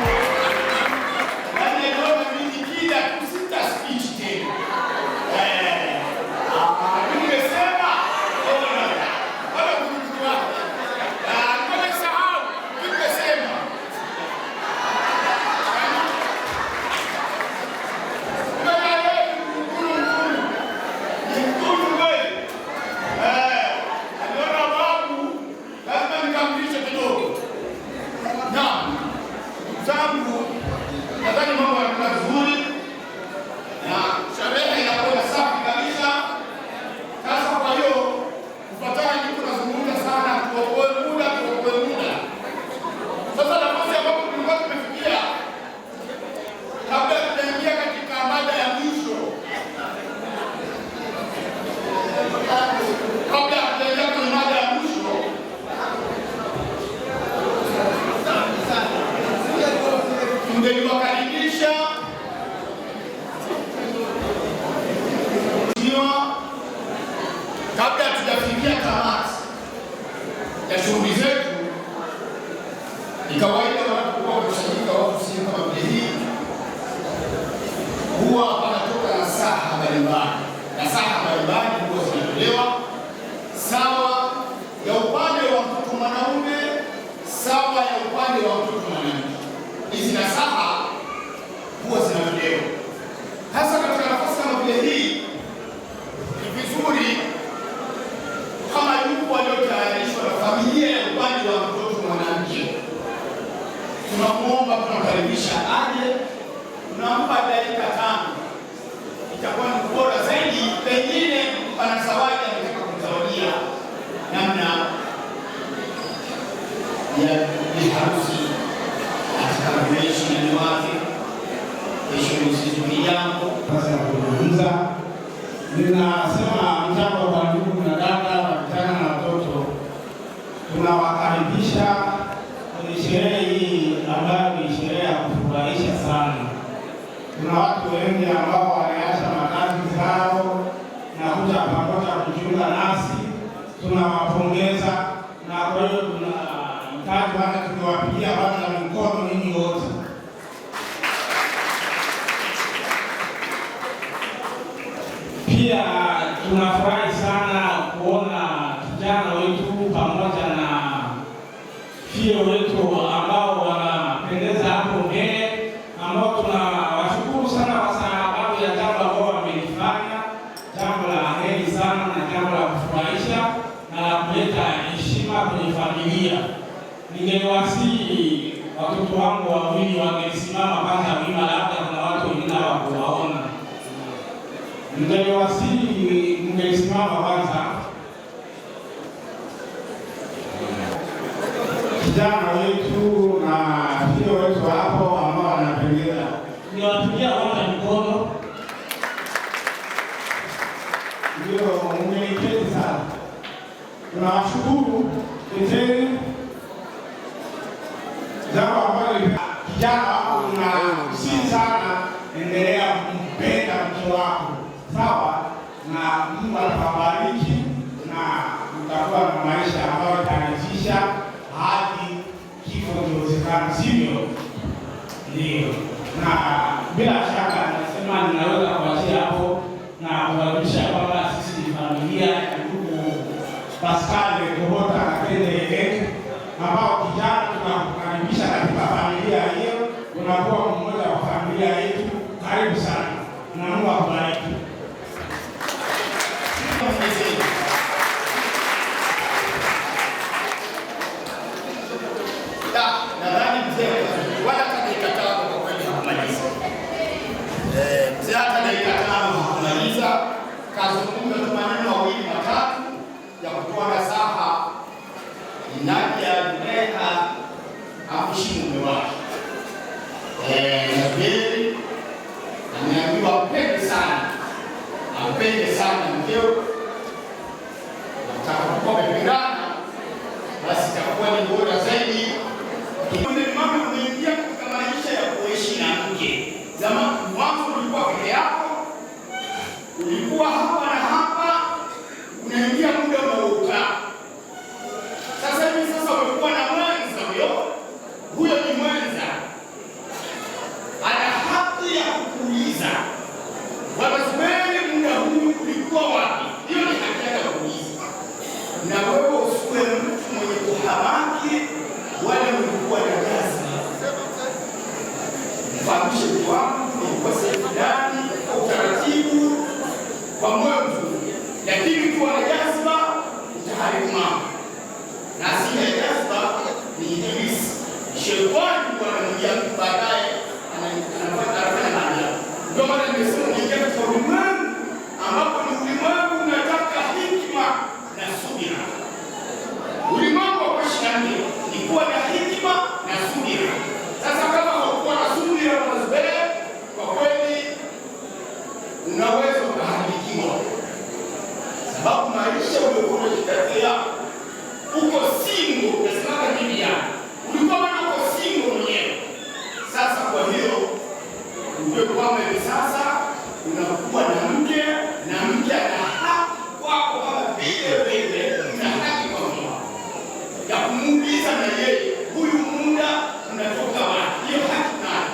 kabla tujafikia tamati ya shughuli zetu, ni kawaida wanapokuwa wakusanyika watu sehemu kama vile hii, huwa wanatoka nasaha mbalimbali. Nasaha mbalimbali huwa zinatolewa sawa ya upande wa mtoto mwanaume, sawa ya upande wa mtoto mwanamke. Hizi nasaha huwa zinatolewa hasa katika nafasi kama vile hii. Ni vizuri kama yupo waliotayarishwa na familia ya upande wa mtoto mwanamke, tunamuomba, tunakaribisha aje, tunampa dakika 5. Itakuwa ni bora zaidi, pengine pana zawadi anataka kumzawadia namna ya biharusi atakayoishi na wake. Kesho usizuri jambo sasa ya kuzungumza. Ninasema mchango wa ndugu na dada, vijana na watoto, tunawakaribisha kwenye sherehe hii ambayo ni sherehe ya kufurahisha sana. Kuna watu wengi ambao waliacha makazi zao na kuja pamoja kujiunga nasi, tunawapongeza. Na kwa hiyo tunahitaji bwana tukiwapigia kwanza mikono ninyi wote. Pia tunafurahi sana kuona kijana wetu pamoja na fio wetu ambao wanapendeza hapo mbele, ambao tunawashukuru sana kwa sababu ya jambo ambao wamelifanya, jambo la heri sana na jambo la kufurahisha na la kuleta heshima kwenye familia. Ningewasihi watoto wangu wawili wangesimama kwanza wima, labda kuna watu wengine hawakuwaona. Ningewasihi mngesimama kwanza. Kijana wetu na fio wetu hapo ambao wanapendeza, niwapigia kwanza mikono. Ndio mngeniketi sana. Tunawashukuru kiteni jambo ambalo kijana wako na si sana, endelea kumpenda mke wako, sawa? Na Mungu atawabariki na mtakuwa na maisha ambayo yataridhisha hadi kifo kiwezekana, sivyo? Ndio. Na bila shaka nasema ninaweza kuachia hapo na kuhakikisha kwamba sisi ni familia ya ndugu Pascal Kohota na Kende Eleke, ambao kijana tunakukaribisha katika familia hiyo. Unakuwa mmoja wa familia yetu. Karibu sana na Mungu akubariki. Nadhani mzee wala hata dakika 5 kwa kweli hakumaliza. Mzee hata dakika 5 hakumaliza, kazungumza tu maneno mawili matatu ya kutoa nasaha. Nadia Juneha amheshimu mume wake. Nabii ameambiwa ampende sana mkeo. Nataka wamependana, basi itakuwa ni bora zaidi. Mama ameingia katika maisha ya kuishi na mke. Zamani ulikuwa peke yako, ulikuwa hapa na hapa, unaingia muda unaokaa. Sasa hivi umekuwa na mwenza, huyo ni mwenza, ana haki ya kukuuliza Wabasmeni, muda huu ulikuwa wapi? Hiyo ni haki yake ya kuuliza. Na wewe usiwe mtu mwenye kuhamaki wala ulikuwa na gazi. Mfahamishe mtu wangu ulikuwa sehemu ndani kwa utaratibu kwa moyo mzuri, lakini ukiwa na jazba utaharibu mambo. Na asili ya jazba ni ibilisi, shetani kwa anaingia baadaye anafanya hali yako. Ndio maana nimesema unaingia katika ulimwengu ambapo ni ulimwengu unataka hikima na subira. Ulimwengu wa kuishi ndani ni kuwa na hikima na subira. Sasa kama haukuwa na subira na mazbele, kwa kweli unaweza ukaharibikiwa, sababu maisha uliokuwa ukitakia uko single, nasemaka mimi yani ulikuwa bado uko single mwenyewe. Sasa kwa hiyo ujue kwamba hivi sasa unakuwa na mke, na mke ana haki kwako kama vile wewe una haki kwa mume ya kumuuliza na yeye huyu muda unatoka wapi. Hiyo haki nayo.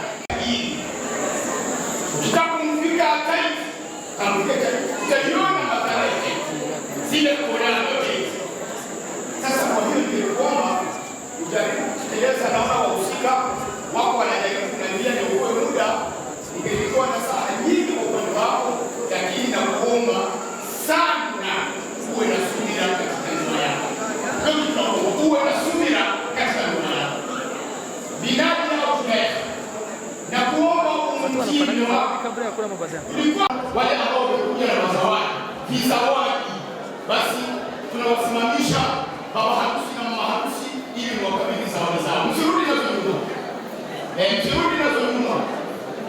Ukitakumfika taifa kamfika utaiona madhara yake zile kuona yote. Sasa kwa hiyo ni kwamba ujaribu kutekeleza na wahusika wako wanajaribu kunambia ni uwe muda. Ningelikuwa na saa nyingi kwa upande wako, lakini nakuomba sana uwe na subira katika ndoa yako. Uwe na subira katika ndoa yako. Binadamu hao tunaweza. Na kuomba umtini wako. Wale ambao wamekuja na mazawadi, vizawadi, basi tunawasimamisha baba harusi na mama harusi ili mwakabidhi zawadi zao. Msirudi nazo nyuma. Msirudi nazo nyuma.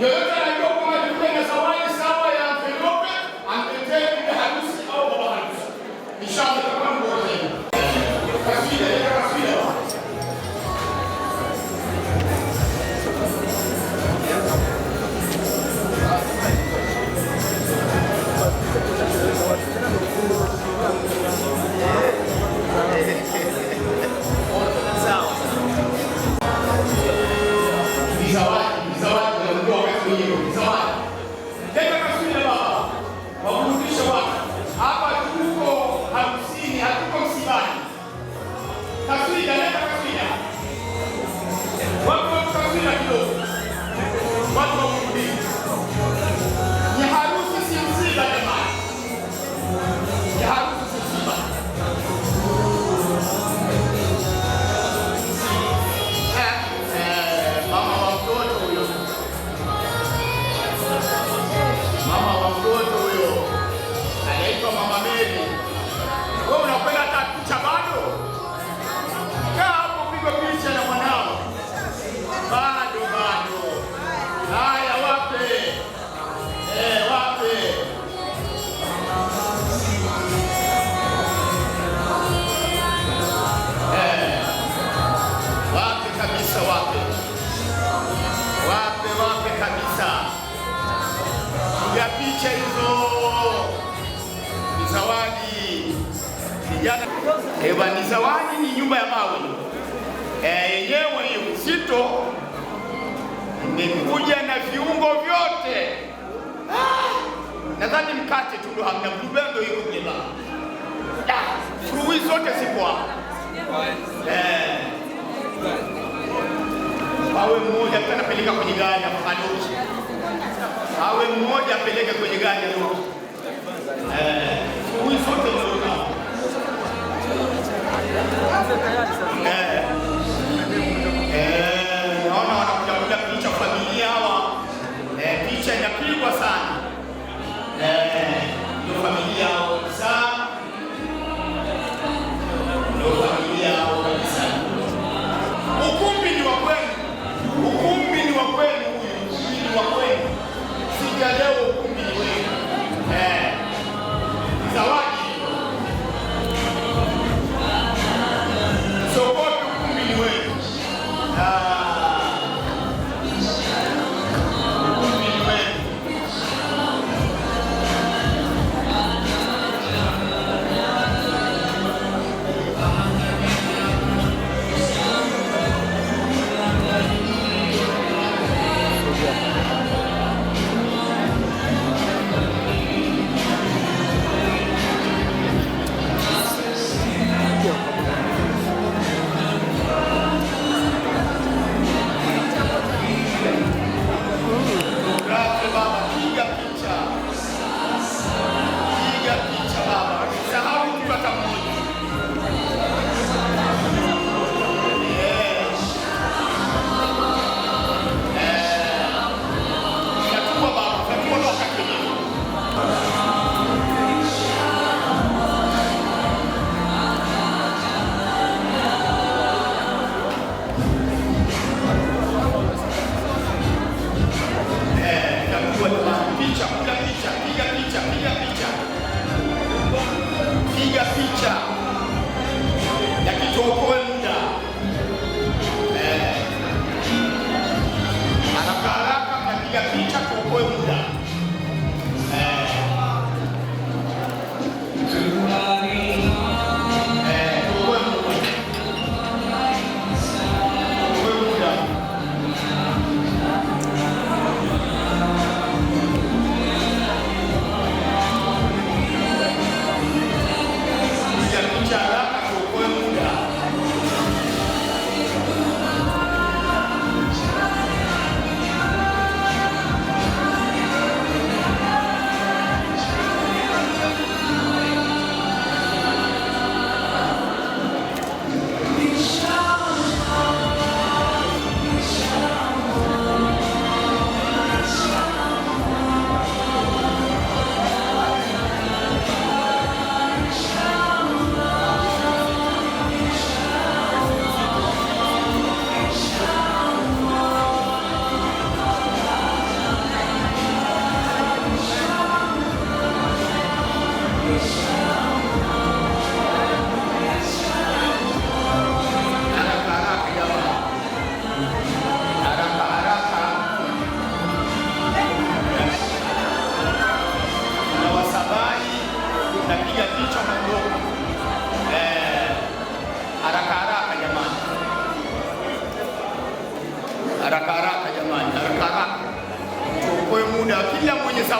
Yoyote anajua kwamba alikuwa na zawadi sawa ya envelope, amtetee bibi harusi au baba harusi. Inshallah itakuwa ni bora zaidi. Kaswida, kaswida. Ni zawadi, ni nyumba ya mawe yenyewe hiyo mzito, imekuja na viungo vyote. Nadhani mkate tu ndo hamna, bluebando iko kule baba. Fruwi zote zipo hapa. Awe mmoja anapeleka kwenye gari hapa Kadoki. Awe mmoja apeleke kwenye gari hapo. Fruwi zote ndio hapa. Naona wanakuja picha familia hawa. Picha inapigwa sana. Ndio familia hao kabisa. Ndio familia hao kabisa. Ukumbi ni wa kwenu. Ukumbi ni wa kwenu huyu. Ukumbi ni wa kwenu. Sija leo ukumbi ni wenu. Zawadi. Sokoto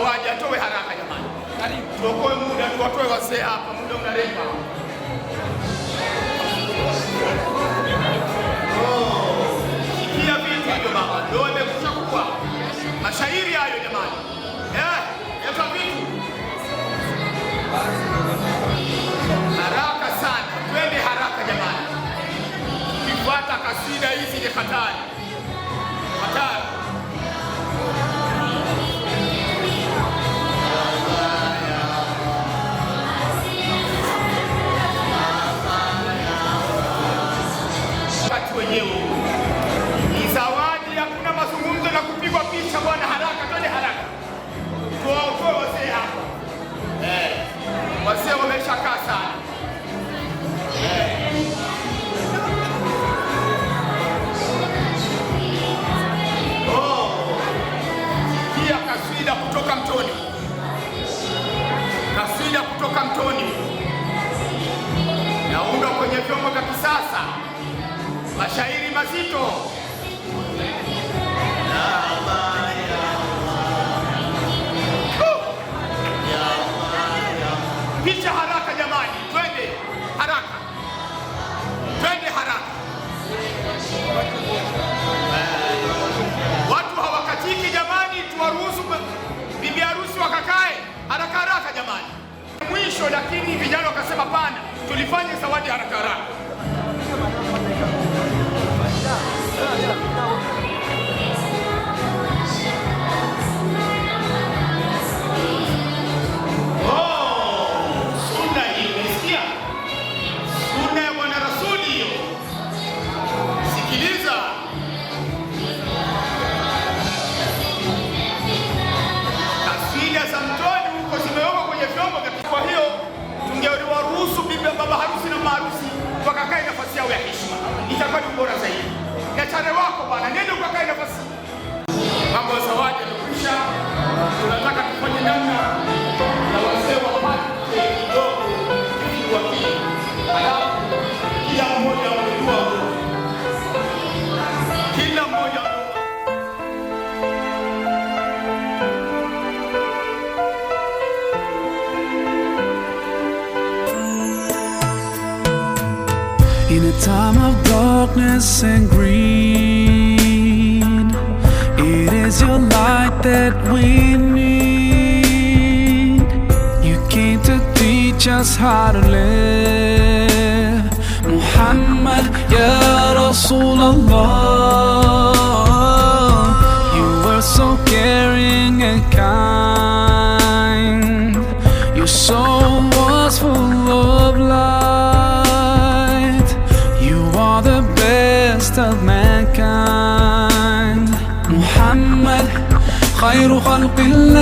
zawadi atoe haraka jamani. Tuokoe muda, tuwatoe wazee hapa, muda unarepa. Sikia vitu hivyo baba, ndio imekusha kuwa mashairi hayo jamani. Leta vitu haraka sana, twende haraka jamani. Ukifuata kasida hizi ni hatari, hatari. Wenyewe ni zawadi, hakuna mazungumzo na kupigwa picha bwana. Haraka, twende haraka, tuwaokoe wazee hapa. Wazee wameshakaa sana. Kia kaswida kutoka mtoni, kaswida kutoka mtoni, naundwa kwenye vyombo vya kisasa, mashairi mazito. Picha haraka jamani, twende haraka, twende haraka. Watu hawakatiki jamani, tuwaruhusu bibi harusi wakakae haraka haraka jamani. Mwisho lakini vijana wakasema pana, tulifanye zawadi haraka haraka. Sunna hiyo, umesikia? Sunna ya Bwana Rasuli hiyo. Sikiliza. Kaswida za mtoni huko zimewekwa kwenye vyombo vya. Kwa hiyo tungewaruhusu bibi baba harusi na maharusi wakakae nafasi yao ya heshima, itakuwa ni bora zaidi. Na chare wako bwana, nenda ukakae nafasi. Mambo ya zawadi yamekwisha, tunataka tufanye namna na wazee wapate kidogo kitu wakili, halafu kila mmoja amejua, kila mmoja. In a time of darkness and greed, it is your light that we need. You came to teach us how to live. Muhammad, Ya Rasulallah, you were so caring and kind. Your soul was full of light. The best of mankind. Muhammad, khayru khalqillah.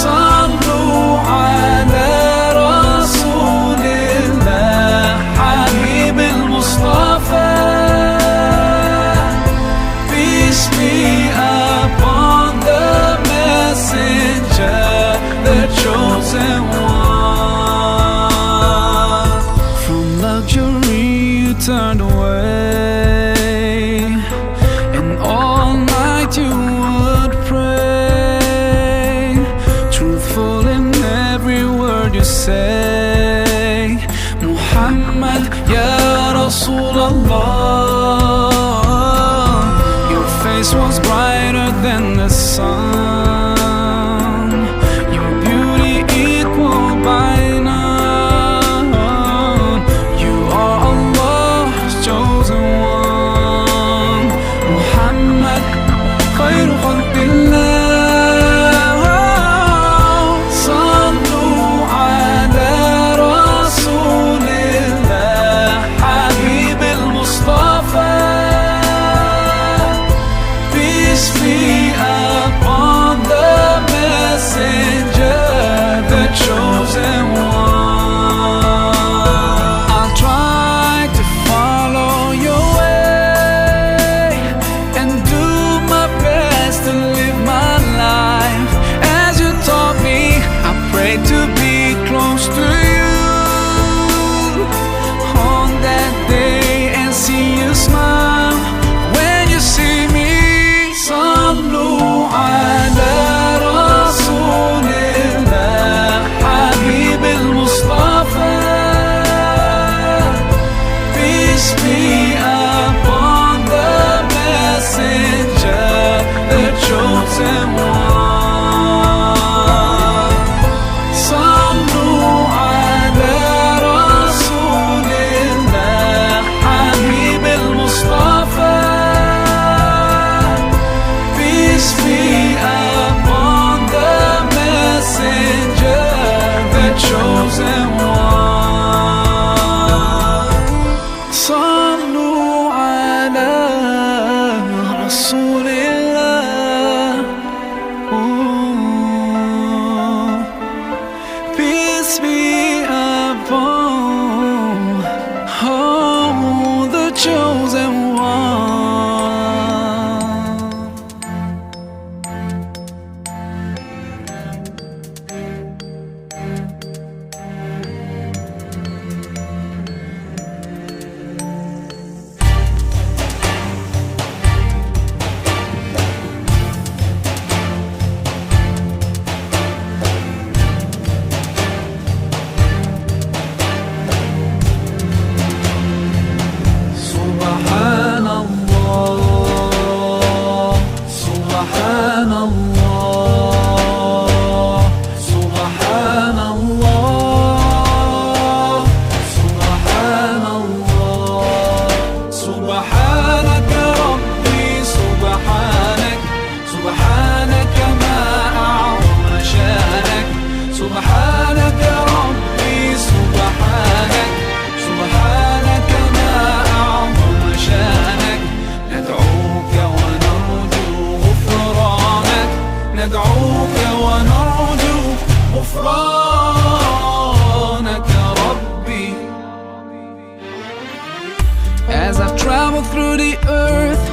Sallu ala Rasulillah, Habib al-Mustafa. Peace be upon the messenger, the chosen one. Turned away, and all night you would pray, truthful in every word you say. Muhammad, Ya Rasulallah, your face was brighter than the sun, your beauty equal by none. Peace be upon the As I travel through the earth,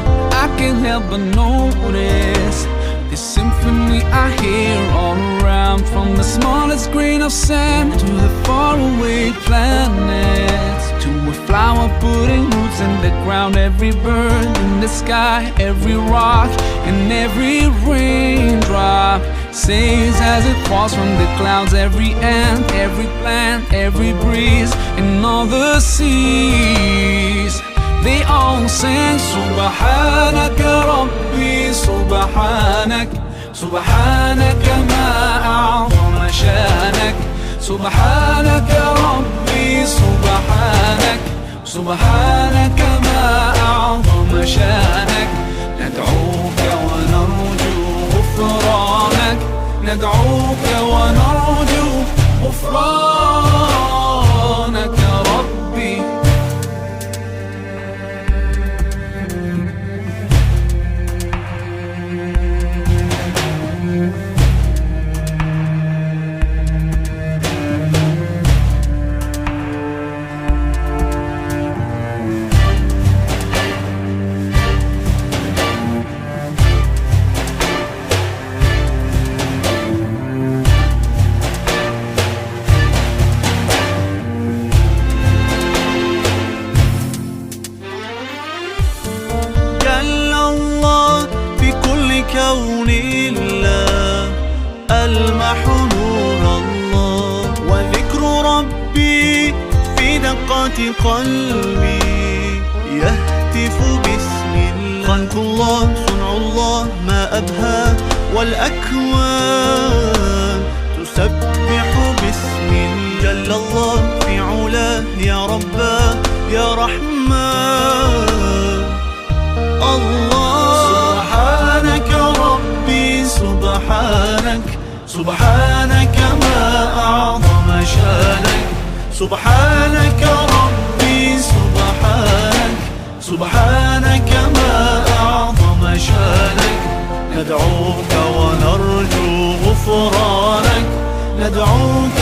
I can't help but notice the symphony I hear all around, from the smallest grain of sand to the faraway planets, to a flower putting roots in the ground, every bird in the sky, every rock and every raindrop sings as it falls from the clouds, every ant, every plant, every breeze and all the seas. They all sing Subhanaka Rabbi, Subhanak, Subhanaka ma a'zama shanak, Subhanaka Rabbi, Subhanak, Subhanaka ma a'zama shanak. ندعوك ونرجو غفرانك، ندعوك ونرجو غفرانك ربي. كون الله ألمح نور الله، وذكر ربي في دقات قلبي يهتف باسم الله. خلق الله صنع الله ما أبهى، والأكوان تسبح باسم جل الله في علاه يا رباه يا رحمن. الله سبحانك ربي، سبحانك سبحانك ما أعظم شانك، سبحانك ربي سبحانك سبحانك ما أعظم شانك. ندعوك ونرجو غفرانك، ندعوك